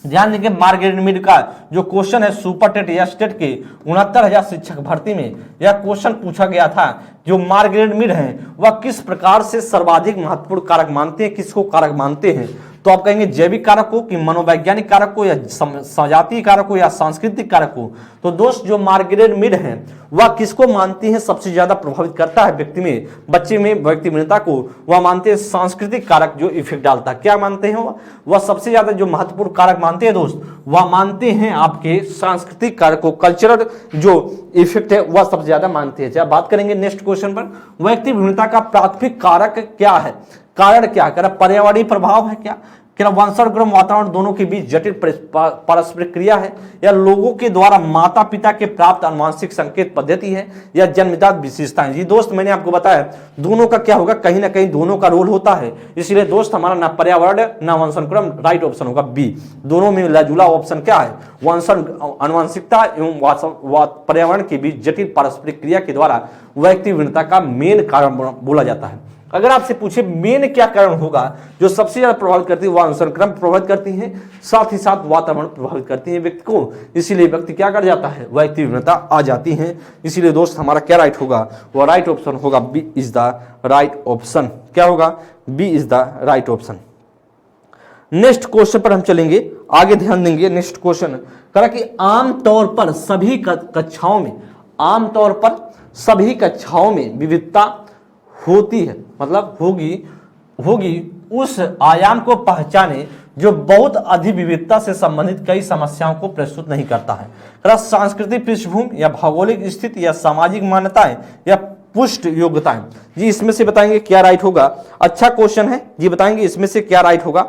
Speaker 1: ध्यान देंगे, मार्गरेट मीड का जो क्वेश्चन है सुपर टेट या स्टेट के 69,000 शिक्षक भर्ती में यह क्वेश्चन पूछा गया था। जो मार्गरेट मीड है वह किस प्रकार से सर्वाधिक महत्वपूर्ण कारक मानते हैं, किसको कारक मानते हैं? तो आप कहेंगे जैविक कारक को, कि मनोवैज्ञानिक कारक को, या सजातीय कारक को, या सांस्कृतिक कारक को? तो दोस्त जो मार्गरेट मीड है वह किसको मानती है सबसे ज्यादा प्रभावित करता है व्यक्ति में, बच्चे में व्यक्ति भिन्नता को? वह मानते हैं सांस्कृतिक कारक जो इफेक्ट डालता है। क्या मानते हैं वह सबसे ज्यादा जो महत्वपूर्ण कारक मानते हैं दोस्त, वह मानते हैं आपके सांस्कृतिक कारक को, कल्चरल जो इफेक्ट है वह सबसे ज्यादा मानते हैं। चलिए बात करेंगे नेक्स्ट क्वेश्चन पर, व्यक्ति भिन्नता का प्राथमिक कारक क्या है, कारण क्या है? पर्यावरणीय प्रभाव है क्या, वंशानुक्रम, वातावरण दोनों के बीच जटिल पारस्परिक क्रिया है, या लोगों के द्वारा माता पिता के प्राप्त आनुवंशिक संकेत पद्धति है, या जन्मजात विशेषताएं? जी दोस्त मैंने आपको बताया दोनों का क्या होगा, कहीं ना कहीं दोनों का रोल होता है। इसलिए दोस्त हमारा ना पर्यावरण ना वंशानुक्रम, राइट ऑप्शन होगा बी। दोनों में मिला जुला ऑप्शन क्या है, आनुवंशिकता एवं पर्यावरण के बीच जटिल पारस्परिक क्रिया के द्वारा व्यक्ति भिन्नता का मेन कारण बोला जाता है। अगर आपसे पूछे मेन क्या कारण होगा जो सबसे ज्यादा प्रभावित करती है, वह वंशानुक्रम प्रभावित करती है, साथ ही साथ वातावरण प्रभावित करती है व्यक्ति को। इसीलिए व्यक्ति क्या कर जाता है, व्यक्ति भिन्नता आ जाती है। इसीलिए दोस्त हमारा क्या राइट होगा, वह राइट ऑप्शन होगा B is the right option. क्या होगा, B is the right option. Next question पर हम चलेंगे, आगे ध्यान देंगे। नेक्स्ट क्वेश्चन कहा कि आमतौर पर सभी कक्षाओं में विविधता होती है, मतलब होगी उस आयाम को पहचाने जो बहुत अधिक विविधता से संबंधित कई समस्याओं को प्रस्तुत नहीं करता है। सांस्कृतिक पृष्ठभूमि, या भौगोलिक स्थिति, या सामाजिक मान्यताएं, या पुष्ट योग्यताएं? जी इसमें से बताएंगे क्या राइट होगा। अच्छा क्वेश्चन है जी, बताएंगे इसमें से क्या राइट होगा।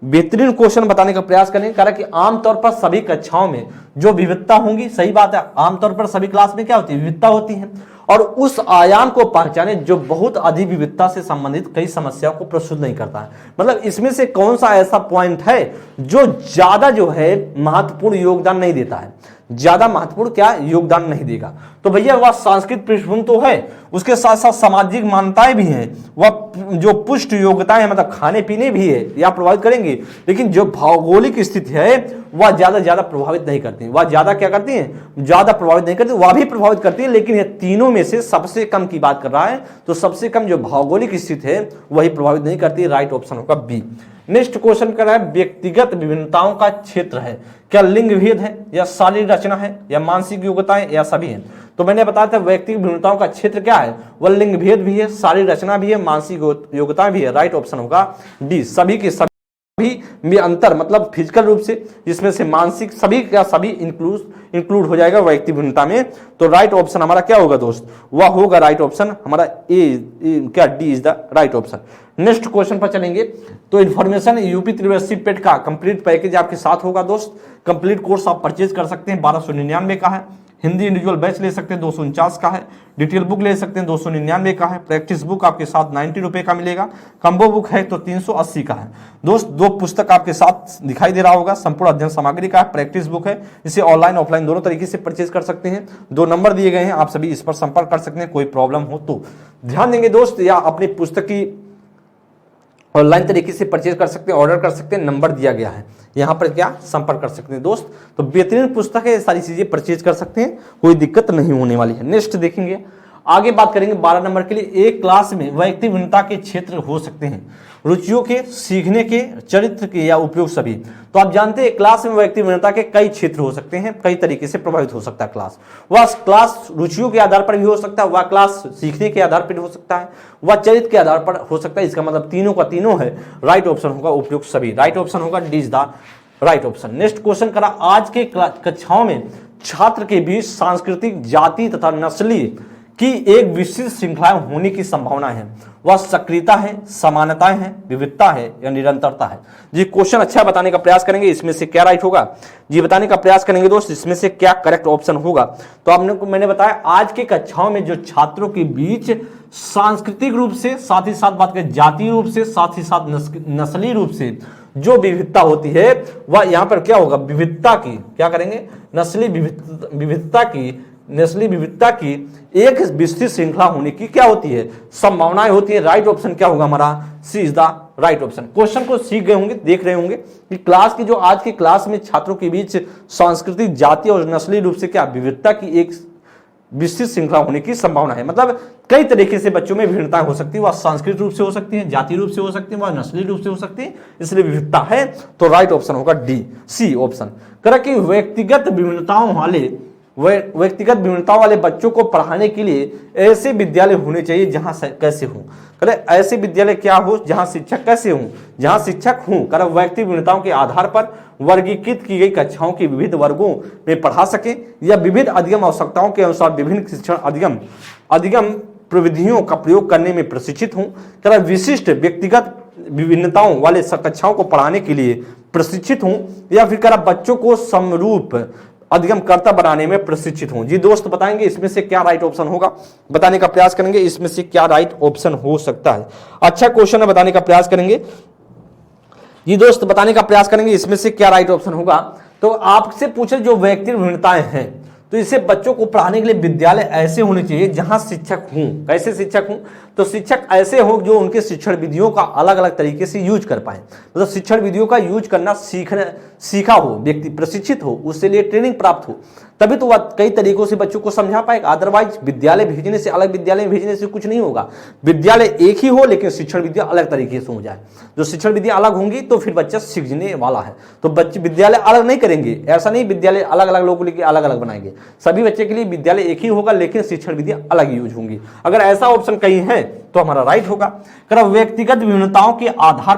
Speaker 1: बेहतरीन क्वेश्चन बताने का प्रयास करें। कारण कि आमतौर पर सभी कक्षाओं में जो विविधता होंगी, सही बात है, आमतौर पर सभी क्लास में क्या होती है, विविधता होती है। और उस आयाम को पहचाने जो बहुत अधिक विविधता से संबंधित कई समस्याओं को प्रस्तुत नहीं करता है। मतलब इसमें से कौन सा ऐसा पॉइंट है जो ज्यादा जो है महत्वपूर्ण योगदान नहीं देता है, ज्यादा महत्वपूर्ण क्या योगदान नहीं देगा। तो भैया वह सांस्कृतिक पृष्ठभूमि तो है, उसके साथ साथ सामाजिक मान्यताएं भी हैं, वह जो पुष्ट योग्यताएं मतलब खाने पीने भी है या प्रभावित करेंगी, लेकिन जो भौगोलिक स्थिति है वह ज्यादा प्रभावित नहीं करती, वह ज्यादा क्या करती हैं, ज्यादा प्रभावित नहीं करती, वह भी प्रभावित करती है, लेकिन ये तीनों में से सबसे कम की बात कर रहा है, तो सबसे कम जो भौगोलिक स्थिति है वही प्रभावित नहीं करती। राइट ऑप्शन होगा बी। नेक्स्ट क्वेश्चन कर रहा है व्यक्तिगत विभिन्नताओं का क्षेत्र है, क्या लिंग भेद है या शारीरिक रचना है या मानसिक योग्यताएं या सभी हैं। तो मैंने बताया था व्यक्तिगत विभिन्नताओं का क्षेत्र क्या है, वह लिंग भेद भी है, शारीरिक रचना भी है, मानसिक योग्यताएं भी है। राइट ऑप्शन होगा डी, सभी के सभी में अंतर मतलब फिजिकल रूप से, जिसमें से मानसिक सभी का सभी इंक्लूड हो जाएगा व्यक्ति भिन्नता में। तो राइट ऑप्शन हमारा क्या होगा दोस्त, वह होगा राइट ऑप्शन हमारा ए क्या D is the right option. Next question पर चलेंगे। तो इन्फॉर्मेशन यूपी त्रिवर्षीय पेट का कंप्लीट पैकेज आपके साथ होगा दोस्त। कंप्लीट कोर्स आप परचेज कर सकते हैं, 1299 का है। हिंदी इंडिविजुअल बैच ले सकते हैं, 249 का है। डिटेल बुक ले सकते हैं, 299 का है। प्रैक्टिस बुक आपके साथ 90 रुपए का मिलेगा। कम्बो बुक है तो 380 का है। दोस्त दो पुस्तक आपके साथ दिखाई दे रहा होगा, संपूर्ण अध्ययन सामग्री का है, प्रैक्टिस बुक है। इसे ऑनलाइन ऑफलाइन दोनों तरीके से परचेज कर सकते हैं। 2 नंबर दिए गए हैं, आप सभी इस पर संपर्क कर सकते हैं, कोई प्रॉब्लम हो तो। ध्यान देंगे दोस्त, या अपनी पुस्तक की ऑनलाइन तरीके से परचेज कर सकते हैं, ऑर्डर कर सकते हैं, नंबर दिया गया है, यहाँ पर क्या संपर्क कर सकते हैं दोस्त। तो बेहतरीन पुस्तक है, सारी चीजें परचेज कर सकते हैं, कोई दिक्कत नहीं होने वाली है। नेक्स्ट देखेंगे, आगे बात करेंगे 12 नंबर के लिए। एक क्लास में व्यक्ति भिन्नता के क्षेत्र हो सकते हैं, रुचियों के, सीखने के, चरित्र के या उपयोग सभी। तो आप जानते हैं क्लास में व्यक्ति भिन्नता के कई क्षेत्र हो सकते हैं, कई तरीके से प्रभावित हो सकता है क्लास। वह क्लास रुचियों के आधार पर भी हो सकता है, वह क्लास सीखने के आधार पर हो सकता है, वह चरित्र के आधार पर हो सकता है। इसका मतलब तीनों का तीनों है। राइट ऑप्शन होगा उपयोग सभी। राइट ऑप्शन होगा D is the right option. Next question करा, आज के कक्षाओं में छात्र के बीच सांस्कृतिक, जाति तथा नस्ली की एक विशिष्ट श्रृंखला होने की संभावना है। वह सक्रियता है, समानताएं हैं, विविधता है या निरंतरता है। जी क्वेश्चन अच्छा बताने का प्रयास करेंगे, इसमें से क्या राइट होगा जी बताने का प्रयास करेंगे दोस्त, इसमें से क्या करेक्ट ऑप्शन होगा। तो आपने मैंने बताया आज के कक्षाओं में जो छात्रों के बीच सांस्कृतिक रूप से, साथ ही साथ बात करें जातीय रूप से, साथ ही साथ नस्ली रूप से जो विविधता होती है, वह यहाँ पर क्या होगा, विविधता की क्या करेंगे, नस्ली विविधता की एक विस्तृत श्रृंखला होने की क्या होती है, संभावनाएं होती है। राइट ऑप्शन क्या होगा हमारा, C is the right option. Question को सीख गए होंगे, देख रहे होंगे कि क्लास की जो आज की क्लास में छात्रों के बीच सांस्कृतिक, जातीय और नस्ली रूप से क्या विविधता की एक विस्तृत श्रृंखला होने की संभावना है। मतलब कई तरीके से बच्चों में भिन्नताएं हो सकती है, वह सांस्कृतिक रूप से हो सकती है, जातीय रूप से हो सकती है, वह नस्ली रूप से हो सकती है, इसलिए विविधता है। तो राइट ऑप्शन होगा डी, सी ऑप्शन। करें कि व्यक्तिगत विभिन्नताओं वाले बच्चों को पढ़ाने के लिए ऐसे विद्यालय होने चाहिए जहां कैसे हो। करे ऐसे विद्यालय क्या हो जहां शिक्षक कैसे हों, जहां शिक्षक हों करे व्यक्ति विभिन्नताओं के आधार पर वर्गीकृत की गई कक्षाओं की विविध वर्गों में पढ़ा सके या विविध अधिगम आवश्यकताओं के अनुसार विभिन्न शिक्षण अधिगम प्रविधियों का प्रयोग करने में प्रशिक्षित हों। करे विशिष्ट व्यक्तिगत विभिन्नताओं वाले कक्षाओं को पढ़ाने के लिए प्रशिक्षित हों या फिर करे बच्चों को समरूप अधिगमकर्ता बनाने में प्रशिक्षित हूं। जी दोस्त बताएंगे इसमें से क्या राइट ऑप्शन होगा, बताने का प्रयास करेंगे इसमें से क्या राइट ऑप्शन हो सकता है। अच्छा क्वेश्चन है, बताने का प्रयास करेंगे जी दोस्त, बताने का प्रयास करेंगे इसमें से क्या राइट ऑप्शन होगा। तो आपसे पूछे जो व्यक्ति विभिन्नताएं हैं, तो इसे बच्चों को पढ़ाने के लिए विद्यालय ऐसे होने चाहिए जहां शिक्षक हों। कैसे शिक्षक हों, तो शिक्षक ऐसे हो जो उनके शिक्षण विधियों का अलग अलग तरीके से यूज कर पाए। मतलब शिक्षण विधियों का यूज करना सीखा हो, व्यक्ति प्रशिक्षित हो, उससे लिए ट्रेनिंग प्राप्त हो, तभी तो वह कई तरीकों से बच्चों को समझा पाएगा। अदरवाइज विद्यालय भेजने से, अलग विद्यालय में भेजने से कुछ नहीं होगा। विद्यालय एक ही हो लेकिन शिक्षण विधियां अलग तरीके से हो जाए। जो शिक्षण विधियां अलग होंगी तो फिर बच्चा सीखने वाला है। तो बच्चे विद्यालय अलग नहीं करेंगे, ऐसा नहीं विद्यालय अलग अलग लोगों के लिए अलग अलग बनाएंगे। सभी बच्चे के लिए विद्यालय एक ही होगा लेकिन शिक्षण विधियां अलग यूज होंगी। अगर ऐसा ऑप्शन कहीं है तो हमारा राइट होगा। व्यक्तिगत विभिन्नताओं के आधार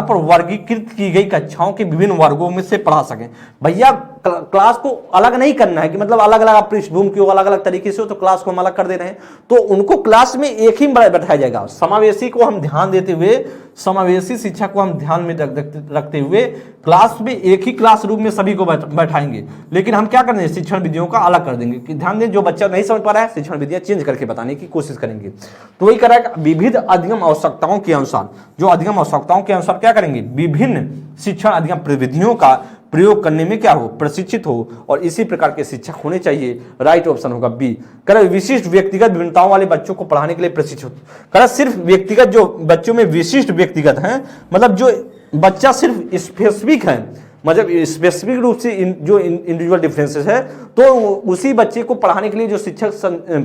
Speaker 1: पर वर्गीकृत की गई कक्षाओं के विभिन्न वर्गों में से पढ़ा सकें। भैया क्लास को अलग नहीं करना है कि मतलब अलग अलग पृष्ठभूमि की हो, अलग अलग तरीके से हो तो क्लास को हम अलग कर दे रहे हैं, तो उनको क्लास में एक ही बैठाया जाएगा। समावेशी को हम ध्यान देते हुए समावेशी शिक्षा को हम ध्यान में रखते हुए क्लास में एक ही क्लासरूम में सभी को बैठाएंगे, लेकिन हम क्या करेंगे, शिक्षण विधियों का अलग कर देंगे कि ध्यान दें जो बच्चा नहीं समझ पा रहा है शिक्षण विधियां चेंज करके बताने की कोशिश करेंगे। तो वही करा विविध अधिगम आवश्यकताओं के अनुसार, जो अधिगम आवश्यकताओं के अनुसार क्या करेंगे, विभिन्न शिक्षण अधिगम प्रविधियों का प्रयोग करने में क्या हो, प्रशिक्षित हो, और इसी प्रकार के शिक्षक होने चाहिए। राइट ऑप्शन होगा बी। कह विशिष्ट व्यक्तिगत विभिन्नताओं वाले बच्चों को पढ़ाने के लिए प्रशिक्षित। कह सिर्फ व्यक्तिगत, जो बच्चों में विशिष्ट व्यक्तिगत हैं, मतलब जो बच्चा सिर्फ स्पेसिफिक है, मतलब स्पेसिफिक रूप से जो इंडिविजुअल डिफरेंसेस है, तो उसी बच्चे को पढ़ाने के लिए जो शिक्षक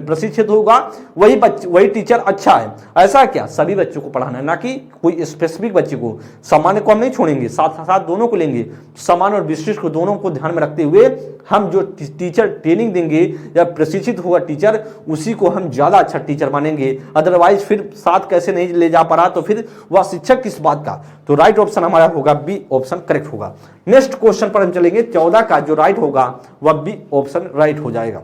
Speaker 1: प्रशिक्षित होगा वही टीचर अच्छा है। ऐसा क्या, सभी बच्चों को पढ़ाना है, ना कि कोई स्पेसिफिक बच्चे को। सामान्य को हम नहीं छोड़ेंगे, साथ साथ दोनों को लेंगे, सामान्य और विशिष्ट को दोनों को ध्यान में रखते हुए हम जो टीचर ट्रेनिंग देंगे या प्रशिक्षित होगा टीचर, उसी को हम ज्यादा अच्छा टीचर मानेंगे। अदरवाइज फिर साथ कैसे नहीं ले जा पा रहा तो फिर वह शिक्षक किस बात का। तो राइट ऑप्शन हमारा होगा बी ऑप्शन करेक्ट होगा। नेक्स्ट क्वेश्चन पर हम चलेंगे। 14 का जो राइट होगा वह बी ऑप्शन राइट हो जाएगा।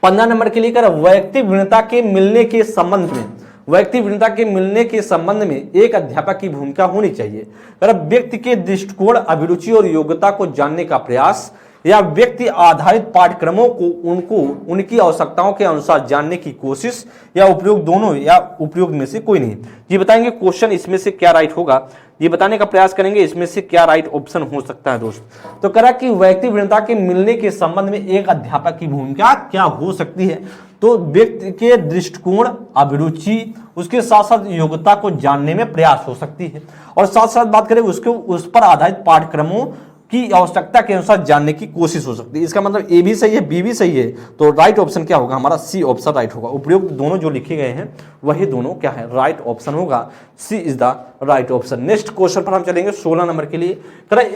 Speaker 1: 15 नंबर के लिए कर वैयक्तिक भिन्नता के मिलने के संबंध में, व्यक्ति भिन्नता के मिलने के संबंध में एक अध्यापक की भूमिका होनी चाहिए। व्यक्ति के दृष्टिकोण, अभिरुचि और योग्यता को जानने का प्रयास या व्यक्ति आधारित पाठ्यक्रमों को उनकी आवश्यकताओं के अनुसार जानने की कोशिश या उपयोग, दोनों या उपयोग में से कोई नहीं। ये बताएंगे क्वेश्चन इसमें से क्या राइट होगा, ये बताने का प्रयास करेंगे इसमें से क्या राइट ऑप्शन हो सकता है दोस्त। तो कह रहा कि व्यक्ति भिन्नता के मिलने के संबंध में एक अध्यापक की भूमिका क्या हो सकती है। तो व्यक्ति के दृष्टिकोण, अभिरुचि, उसके साथ साथ योग्यता को जानने में प्रयास हो सकती है, और साथ साथ बात करें उसके उस पर आधारित पाठ्यक्रमों की आवश्यकता के अनुसार जानने की कोशिश हो सकती है। इसका मतलब ए भी सही है, बी भी सही है। तो राइट ऑप्शन क्या होगा हमारा, सी ऑप्शन राइट होगा। उपयुक्त दोनों जो लिखे गए हैं वही दोनों क्या है, राइट ऑप्शन होगा। C is the right option. Next question पर हम चलेंगे 16 नंबर के लिए।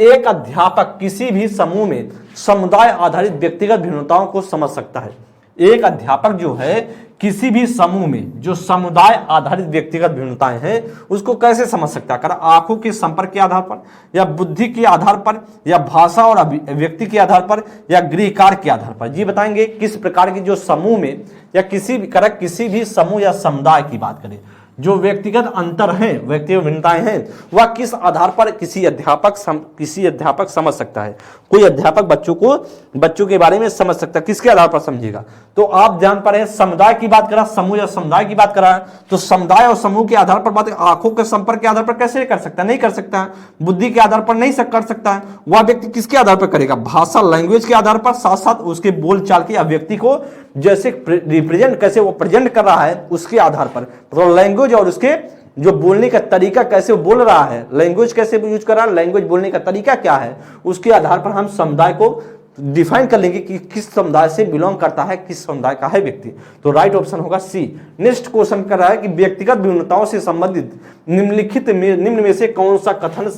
Speaker 1: एक अध्यापक किसी भी समूह में समुदाय आधारित व्यक्तिगत भिन्नताओं को समझ सकता है। एक अध्यापक जो है किसी भी समूह में जो समुदाय आधारित व्यक्तिगत भिन्नताएं हैं उसको कैसे समझ सकता है। आंखों के संपर्क के आधार पर, या बुद्धि के आधार पर, या भाषा और व्यक्ति के आधार पर, या गृह कार्य के आधार पर। जी बताएंगे किस प्रकार की जो समूह में या किसी भी समूह या समुदाय की बात करें, जो व्यक्तिगत अंतर हैं, व्यक्तिगत भिन्नताएं हैं, वह किस आधार पर किसी अध्यापक समझ सकता है। कोई अध्यापक बच्चों के बारे में समझ सकता है, किसके आधार पर समझेगा। तो आप ध्यान पर समुदाय की बात करा, समूह या समुदाय की बात करा, तो समुदाय और समूह के आधार पर बात, आंखों के संपर्क के आधार पर कैसे कर सकता है, नहीं कर सकता। बुद्धि के आधार पर नहीं कर सकता है। वह व्यक्ति किसके आधार पर करेगा, भाषा, लैंग्वेज के आधार पर, साथ साथ उसके बोलचाल के, व्यक्ति को जैसे रिप्रेजेंट, कैसे वो प्रेजेंट कर रहा है उसके आधार पर। तो लैंग्वेज और उसके जो बोलने का तरीका, कैसे वो बोल रहा है, लैंग्वेज कैसे यूज कर रहा है, लैंग्वेज बोलने का तरीका क्या है, उसके आधार पर हम समुदाय को डिफाइन कर लेंगे कि किस समुदाय से बिलोंग करता है, किस समुदाय का है व्यक्ति। तो राइट ऑप्शन होगा सी। नेक्स्ट क्वेश्चन कर रहा है कि व्यक्तिगत भिन्नताओं से संबंधित निम्न में से कौन सा कथन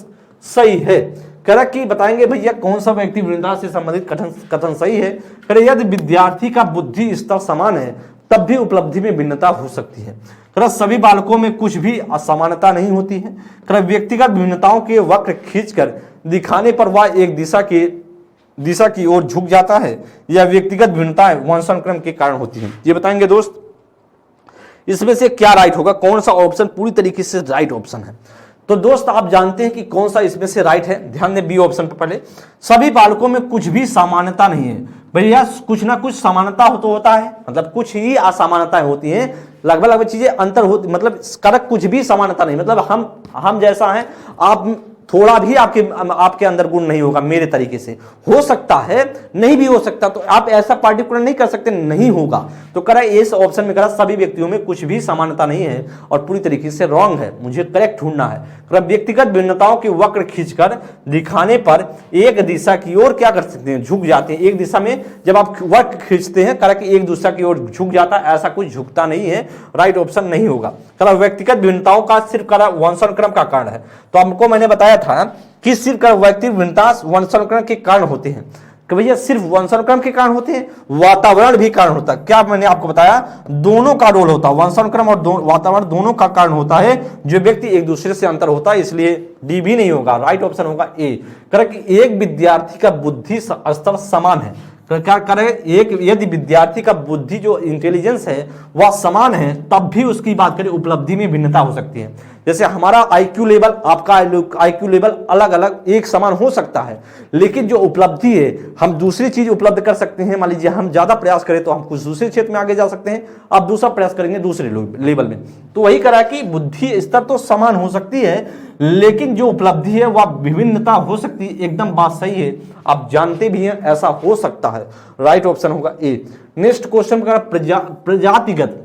Speaker 1: सही है। कह रहा कि बताएंगे भैया कौन सा व्यक्ति भिन्नता से संबंधित कथन सही है। कह रहा यदि विद्यार्थी का बुद्धि स्तर समान है तब भी उपलब्धि में भिन्नता हो सकती है। कह रहा सभी बालकों में कुछ भी असमानता नहीं होती है। कह रहा व्यक्तिगत भिन्नताओं के वक्र खींचकर दिखाने पर वह एक दिशा की ओर झुक जाता है, या व्यक्तिगत भिन्नताएं वंशानुक्रम के कारण होती हैं। ये बताएंगे दोस्त इसमें से क्या राइट होगा, कौन सा ऑप्शन पूरी तरीके से राइट ऑप्शन है। तो दोस्त आप जानते हैं कि कौन सा इसमें से राइट है। ध्यान दें बी ऑप्शन पर पहले, सभी बालकों में कुछ भी समानता नहीं है। भैया कुछ ना कुछ समानता होता है, मतलब कुछ ही असमानताएं होती हैं, लगभग चीजें अंतर होती, मतलब करक कुछ भी समानता नहीं, मतलब हम जैसा हैं, आप थोड़ा भी आपके अंदर गुण नहीं होगा मेरे तरीके से, हो सकता है नहीं भी हो सकता, तो आप ऐसा पार्टिकुलर नहीं कर सकते, नहीं होगा। तो करा इस ऑप्शन में करा सभी व्यक्तियों में कुछ भी समानता नहीं है और पूरी तरीके से रॉन्ग है, मुझे करेक्ट ढूंढना है। करा व्यक्तिगत भिन्नताओं के वक्र खींचकर दिखाने पर एक दिशा की ओर क्या कर सकते हैं, झुक जाते हैं। एक दिशा में जब आप वक्र खींचते हैं करा कि एक दूसरा की ओर झुक जाता है, ऐसा कुछ झुकता नहीं है, राइट ऑप्शन नहीं होगा। करा व्यक्तिगत भिन्नताओं का सिर्फ करा वंशानुक्रम का कारण है। तो हमको मैंने बताया था कि सिर्फ व्यक्तिगत भिन्नता वंशानुक्रम के कारण होते हैं, कि भैया सिर्फ वंशानुक्रम के कारण होते हैं, वातावरण भी कारण होता है। क्या मैंने आपको बताया, दोनों का रोल होता है, वंशानुक्रम और वातावरण दोनों का कारण होता है। जो व्यक्ति एक दूसरे से अंतर होता है, इसलिए डी भी नहीं होगा, राइट ऑप्शन होगा ए। करेक्ट, एक विद्यार्थी का बुद्धि स्तर समान है। क्या करें, एक यदि विद्यार्थी का बुद्धि जो इंटेलिजेंस है वह समान है, तब भी उसकी बात करें उपलब्धि में भिन्नता हो सकती है। जैसे हमारा आईक्यू लेवल, आपका आईक्यू लेवल अलग अलग एक समान हो सकता है, लेकिन जो उपलब्धि है हम दूसरी चीज उपलब्ध कर सकते हैं। मान लीजिए हम ज्यादा प्रयास करें तो हम कुछ दूसरे क्षेत्र में आगे जा सकते हैं, आप दूसरा प्रयास करेंगे दूसरे लेवल में। तो वही करा कि बुद्धि स्तर तो समान हो सकती है, लेकिन जो उपलब्धि है वह विभिन्नता हो सकती है। एकदम बात सही है, आप जानते भी हैं ऐसा हो सकता है। राइट ऑप्शन होगा ए। नेक्स्ट क्वेश्चन का प्रजातिगत,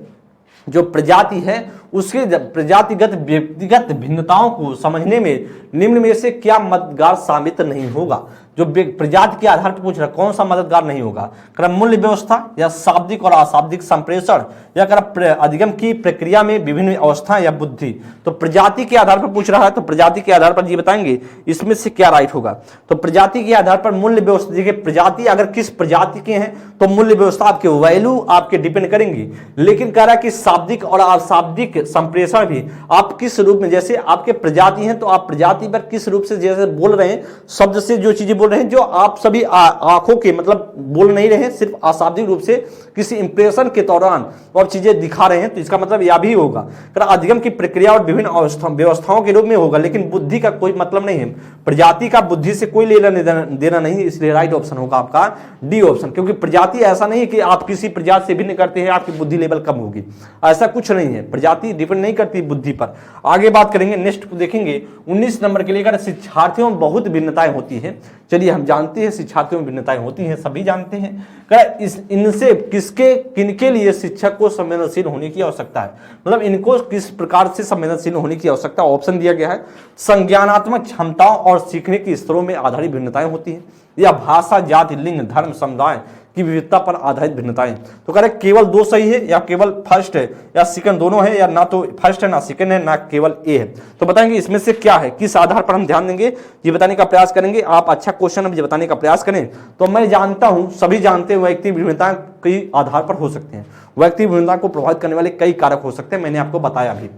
Speaker 1: जो प्रजाति है उसके प्रजातिगत व्यक्तिगत भिन्नताओं को समझने में निम्न में से क्या मददगार साबित नहीं होगा। जो प्रजाति के आधार पर पूछ रहा कौन सा मददगार नहीं होगा, क्रम मूल्य व्यवस्था या शाब्दिक और अशाब्दिक संप्रेषण या अधिगम की प्रक्रिया में विभिन्न अवस्थाएं या बुद्धि। तो प्रजाति के आधार पर पूछ रहा है, तो प्रजाति के आधार पर ये बताएंगे इसमें से क्या राइट होगा। तो प्रजाति के आधार पर मूल्य व्यवस्था, देखिए प्रजाति अगर किस प्रजाति के हैं तो मूल्य व्यवस्था आपके वैल्यू आपके डिपेंड करेंगी, लेकिन कह रहा है कि शाब्दिक और अशाब्दिक संप्रेषण भी आप किस रूप में, जैसे आपके प्रजाति हैं तो आप प्रजाति पर किस रूप से जैसे बोल रहे हैं, शब्द से जो चीजें बोल रहे हैं जो आप सभी आंखों के मतलब बोल नहीं रहे हैं, सिर्फ अशाब्दिक रूप से किसी इंप्रेशन के दौरान और चीजें दिखा रहे हैं, तो इसका मतलब यह भी होगा। अधिगम की प्रक्रिया और विभिन्न व्यवस्थाओं के रूप में होगा, लेकिन बुद्धि का कोई मतलब नहीं है, प्रजाति का बुद्धि से कोई लेना देना नहीं है, इसलिए राइट ऑप्शन होगा आपका डी ऑप्शन। क्योंकि प्रजाति ऐसा नहीं है कि आप किसी प्रजाति से भिन्न करते हैं आपकी बुद्धि लेवल कम होगी, ऐसा कुछ नहीं है। प्रजाति डिपेंड नहीं करती बुद्धि पर। आगे बात करेंगे, नेक्स्ट देखेंगे 19 नंबर के लिए, शिक्षार्थियों में बहुत भिन्नताएं होती हैं। चलिए हम जानते हैं शिक्षार्थियों में भिन्नताएं होती हैं, सभी जानते हैं। इनसे किनके लिए शिक्षक को संवेदनशील होने की आवश्यकता है, मतलब इनको किस प्रकार से संवेदनशील होने की आवश्यकता। ऑप्शन दिया गया है, संज्ञानात्मक क्षमताओं और सीखने के स्तरों में आधारित भिन्नताएं होती हैं, या भाषा, जाति, लिंग, धर्म, समुदाय की विविधता पर आधारित भिन्नताएं। तो कह रहे केवल दो सही है, या केवल फर्स्ट है या सेकंड, दोनों है, या ना तो फर्स्ट है ना सेकंड है ना केवल ए है। तो बताएंगे इसमें से क्या है, किस आधार पर हम ध्यान देंगे ये बताने का प्रयास करेंगे। आप अच्छा क्वेश्चन मुझे बताने का प्रयास करें। तो मैं जानता हूं सभी जानते हैं व्यक्ति विभिन्नता के आधार पर हो सकते हैं, व्यक्ति विभिन्नता को प्रभावित करने वाले कई कारक हो सकते हैं, मैंने आपको बताया भी,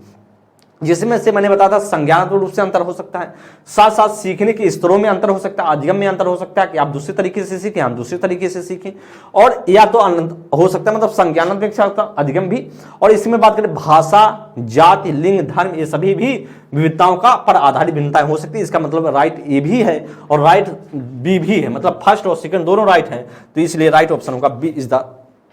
Speaker 1: जिसमें से मैंने बताया था संज्ञानात्मक रूप से अंतर हो सकता है, साथ साथ सीखने के स्तरों में अंतर हो सकता है, अधिगम में अंतर हो सकता है कि आप दूसरे तरीके से सीखें हम दूसरे तरीके से सीखें, और या तो हो सकता है मतलब संज्ञानात्मक अधिगम भी। और इसमें बात करें भाषा, जाति, लिंग, धर्म, ये सभी भी विविधताओं का पर आधारित भिन्नताएं हो सकती है। इसका मतलब राइट ए भी है और राइट बी भी है, मतलब फर्स्ट और सेकंड दोनों राइट है, तो इसलिए राइट ऑप्शन होगा B is the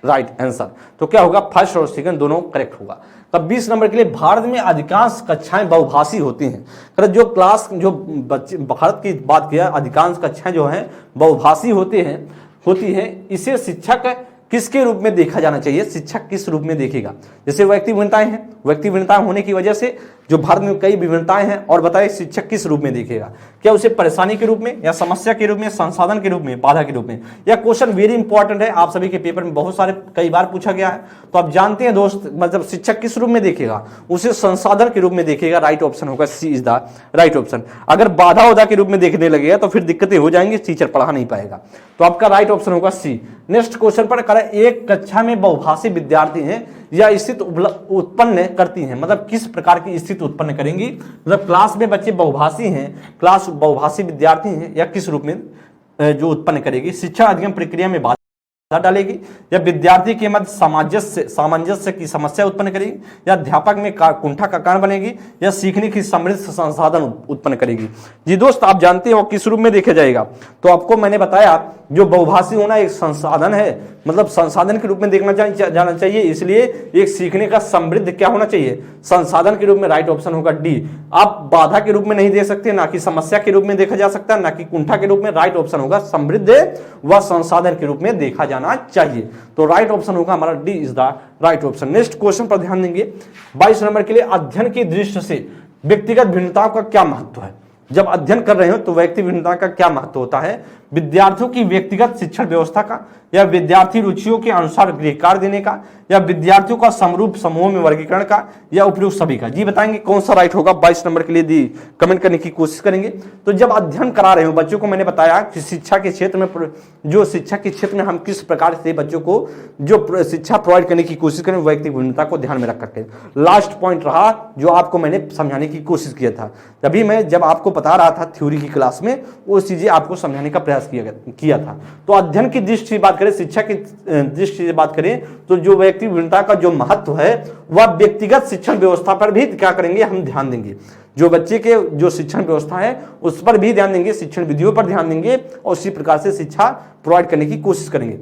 Speaker 1: right answer. तो क्या होगा, फर्स्ट और सेकंड दोनों करेक्ट होगा। तब 20 नंबर के लिए, भारत में अधिकांश कक्षाएं बहुभाषी होती हैं। जो क्लास जो बच्चे भारत की बात किया, अधिकांश कक्षाएं जो हैं बहुभाषी होती है। इसे शिक्षक किसके रूप में देखा जाना चाहिए, शिक्षक किस रूप में देखेगा। जैसे व्यक्ति विभिन्नताएं हैं, व्यक्ति विभिन्नताएं होने की वजह से जो भारत में कई विभिन्नताएं हैं, और बताइए शिक्षक किस रूप में देखेगा, क्या उसे परेशानी के रूप में, या समस्या के रूप में, संसाधन के रूप में, बाधा के रूप में। यह क्वेश्चन वेरी इंपॉर्टेंट है, आप सभी के पेपर में बहुत सारे कई बार पूछा गया है। तो आप जानते हैं दोस्त, मतलब शिक्षक किस रूप में देखेगा, उसे संसाधन के रूप में देखेगा। राइट ऑप्शन होगा C is the right option. अगर बाधा के रूप में देखने लगेगा तो फिर दिक्कतें हो जाएंगी, टीचर पढ़ा नहीं पाएगा। तो आपका राइट ऑप्शन होगा सी। नेक्स्ट क्वेश्चन पर करें, एक कक्षा में बहुभाषी विद्यार्थी हैं या स्थिति उत्पन्न करती हैं, मतलब किस प्रकार की स्थिति उत्पन्न करेंगी, मतलब क्लास में बच्चे बहुभाषी हैं, क्लास बहुभाषी विद्यार्थी हैं, या किस रूप में जो उत्पन्न करेगी। शिक्षा अधिगम प्रक्रिया में डालेगी, या विद्यार्थी के मध्य सामंजस्य की समस्या उत्पन्न करेगी, या अध्यापक में कुंठा का कारण बनेगी, या सीखने की समृद्ध संसाधन उत्पन्न करेगी। जी दोस्त, आप जानते हैं वो किस रूप में देखा जाएगा। तो आपको मैंने बताया जो बहुभाषी होना एक संसाधन है, मतलब संसाधन के रूप में देखना जाना चाहिए, इसलिए एक सीखने का समृद्ध क्या होना चाहिए, संसाधन के रूप में। राइट ऑप्शन होगा डी। आप बाधा के रूप में नहीं दे सकते, ना कि समस्या के रूप में देखा जा सकता है, ना कि कुंठा के रूप में। राइट ऑप्शन होगा समृद्ध व संसाधन के रूप में देखा जाना चाहिए। तो राइट ऑप्शन होगा हमारा D is the right option. Next question पर ध्यान देंगे, 22 नंबर के लिए, अध्ययन की दृष्टि से व्यक्तिगत भिन्नताओं का क्या महत्व है। जब अध्ययन कर रहे हो तो व्यक्ति भिन्नता का क्या महत्व होता है, विद्यार्थियों की व्यक्तिगत शिक्षण व्यवस्था का, या विद्यार्थी रुचियों के अनुसार गृह कार्य देने का, या विद्यार्थियों का समरूप समूह में वर्गीकरण का, या उपयुक्त सभी का। जी बताएंगे कौन सा राइट होगा। 22 नंबर के लिए दी कमेंट करने की कोशिश करेंगे। तो जब अध्ययन करा रहे हो बच्चों को, मैंने बताया कि शिक्षा के क्षेत्र में हम किस प्रकार से बच्चों को जो शिक्षा प्रोवाइड करने की कोशिश करें, व्यक्ति भिन्नता को ध्यान में रख करके। लास्ट पॉइंट रहा जो आपको मैंने समझाने की कोशिश किया था, तभी मैं जब आपको बता रहा था थ्योरी की क्लास में, वो चीजें आपको समझाने का प्रयास किया था। तो अध्ययन की दृष्टि से बात करें, शिक्षा की दृष्टि से बात करें, तो जो व्यक्ति भिन्नता का जो महत्व है वह व्यक्तिगत शिक्षण व्यवस्था पर भी क्या करेंगे, हम ध्यान देंगे। जो बच्चे के जो शिक्षण व्यवस्था है उस पर भी ध्यान देंगे, शिक्षण विधियों पर ध्यान देंगे और उसी प्रकार से शिक्षा प्रोवाइड करने की कोशिश करेंगे।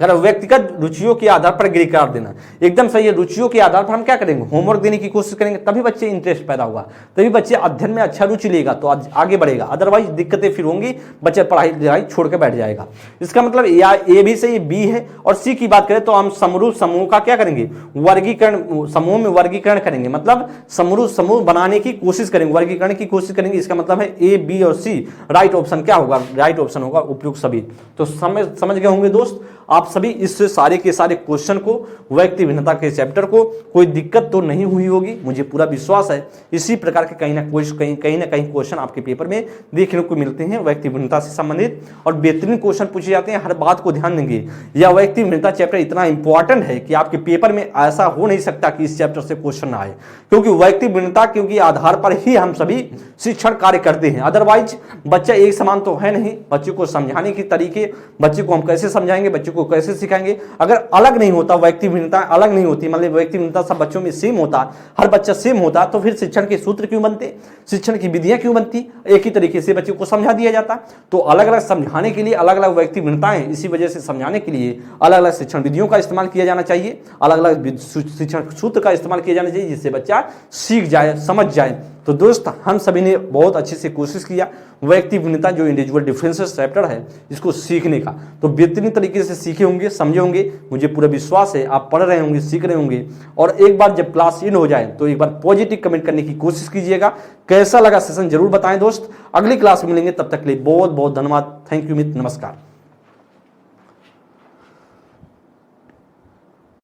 Speaker 1: व्यक्तिगत रुचियों के आधार पर ग्रेड करार देना एकदम सही है। रुचियों के आधार पर हम क्या करेंगे, होमवर्क देने की कोशिश करेंगे, तभी बच्चे इंटरेस्ट पैदा होगा, तभी बच्चे अध्ययन में अच्छा रुचि लेगा तो आगे बढ़ेगा। अदरवाइज दिक्कतें फिर होंगी, बच्चे पढ़ाई छोड़ के बैठ जाएगा। इसका मतलब या ए भी सही, बी है। और सी की बात करें तो हम समरूप समूह का क्या करेंगे, वर्गीकरण, समूह में वर्गीकरण करेंगे, मतलब समरूप समूह बनाने की कोशिश करेंगे, वर्गीकरण की कोशिश करेंगे। इसका मतलब है ए, बी और सी राइट ऑप्शन क्या होगा, राइट ऑप्शन होगा उपयुक्त सभी। तो समझ गए होंगे दोस्त आप सभी इस सारे के सारे क्वेश्चन को, व्यक्ति भिन्नता के चैप्टर को, कोई दिक्कत तो नहीं हुई होगी, मुझे पूरा विश्वास है। इसी प्रकार के कहीं ना कहीं क्वेश्चन आपके पेपर में देखने को मिलते हैं व्यक्ति भिन्नता से संबंधित, और बेहतरीन क्वेश्चन पूछे जाते हैं। हर बात को ध्यान देंगे। यह व्यक्ति भिन्नता चैप्टर इतना इंपॉर्टेंट है कि आपके पेपर में ऐसा हो नहीं सकता कि इस चैप्टर से क्वेश्चन ना आए, क्योंकि व्यक्ति भिन्नता क्योंकि आधार पर ही हम सभी शिक्षण कार्य करते हैं। अदरवाइज बच्चा एक समान तो है नहीं। बच्चे को समझाने के तरीके, बच्चे को हम कैसे समझाएंगे, बच्चे को कैसे सिखाएंगे, अगर अलग नहीं होता, व्यक्ति भिन्नता अलग नहीं होती, मतलब व्यक्ति भिन्नता सब बच्चों में सेम होता, हर बच्चा सेम होता, तो फिर शिक्षण के सूत्र क्यों बनते, शिक्षण की विधियां क्यों बनती, एक ही तरीके से बच्चे को समझा दिया जाता। तो अलग अलग समझाने के लिए अलग अलग व्यक्ति भिन्नताएं, इसी वजह से समझाने के लिए अलग अलग शिक्षण विधियों का इस्तेमाल किया जाना चाहिए, अलग अलग शिक्षण सूत्र का इस्तेमाल किया जाना चाहिए, जिससे बच्चा सीख जाए, समझ जाए। तो दोस्त हम सभी ने बहुत अच्छे से कोशिश किया व्यक्ति भिन्नता जो इंडिविजुअल डिफरेंसेस चैप्टर है इसको सीखने का, तो बेहतरीन तरीके से सीखे होंगे, समझे होंगे, मुझे पूरा विश्वास है। आप पढ़ रहे होंगे, सीख रहे होंगे, और एक बार जब क्लास इन हो जाए तो एक बार पॉजिटिव कमेंट करने की कोशिश कीजिएगा। कैसा लगा सेशन जरूर बताएं दोस्त। अगली क्लास में मिलेंगे, तब तक के लिए बहुत बहुत धन्यवाद। थैंक यू मित्र, नमस्कार।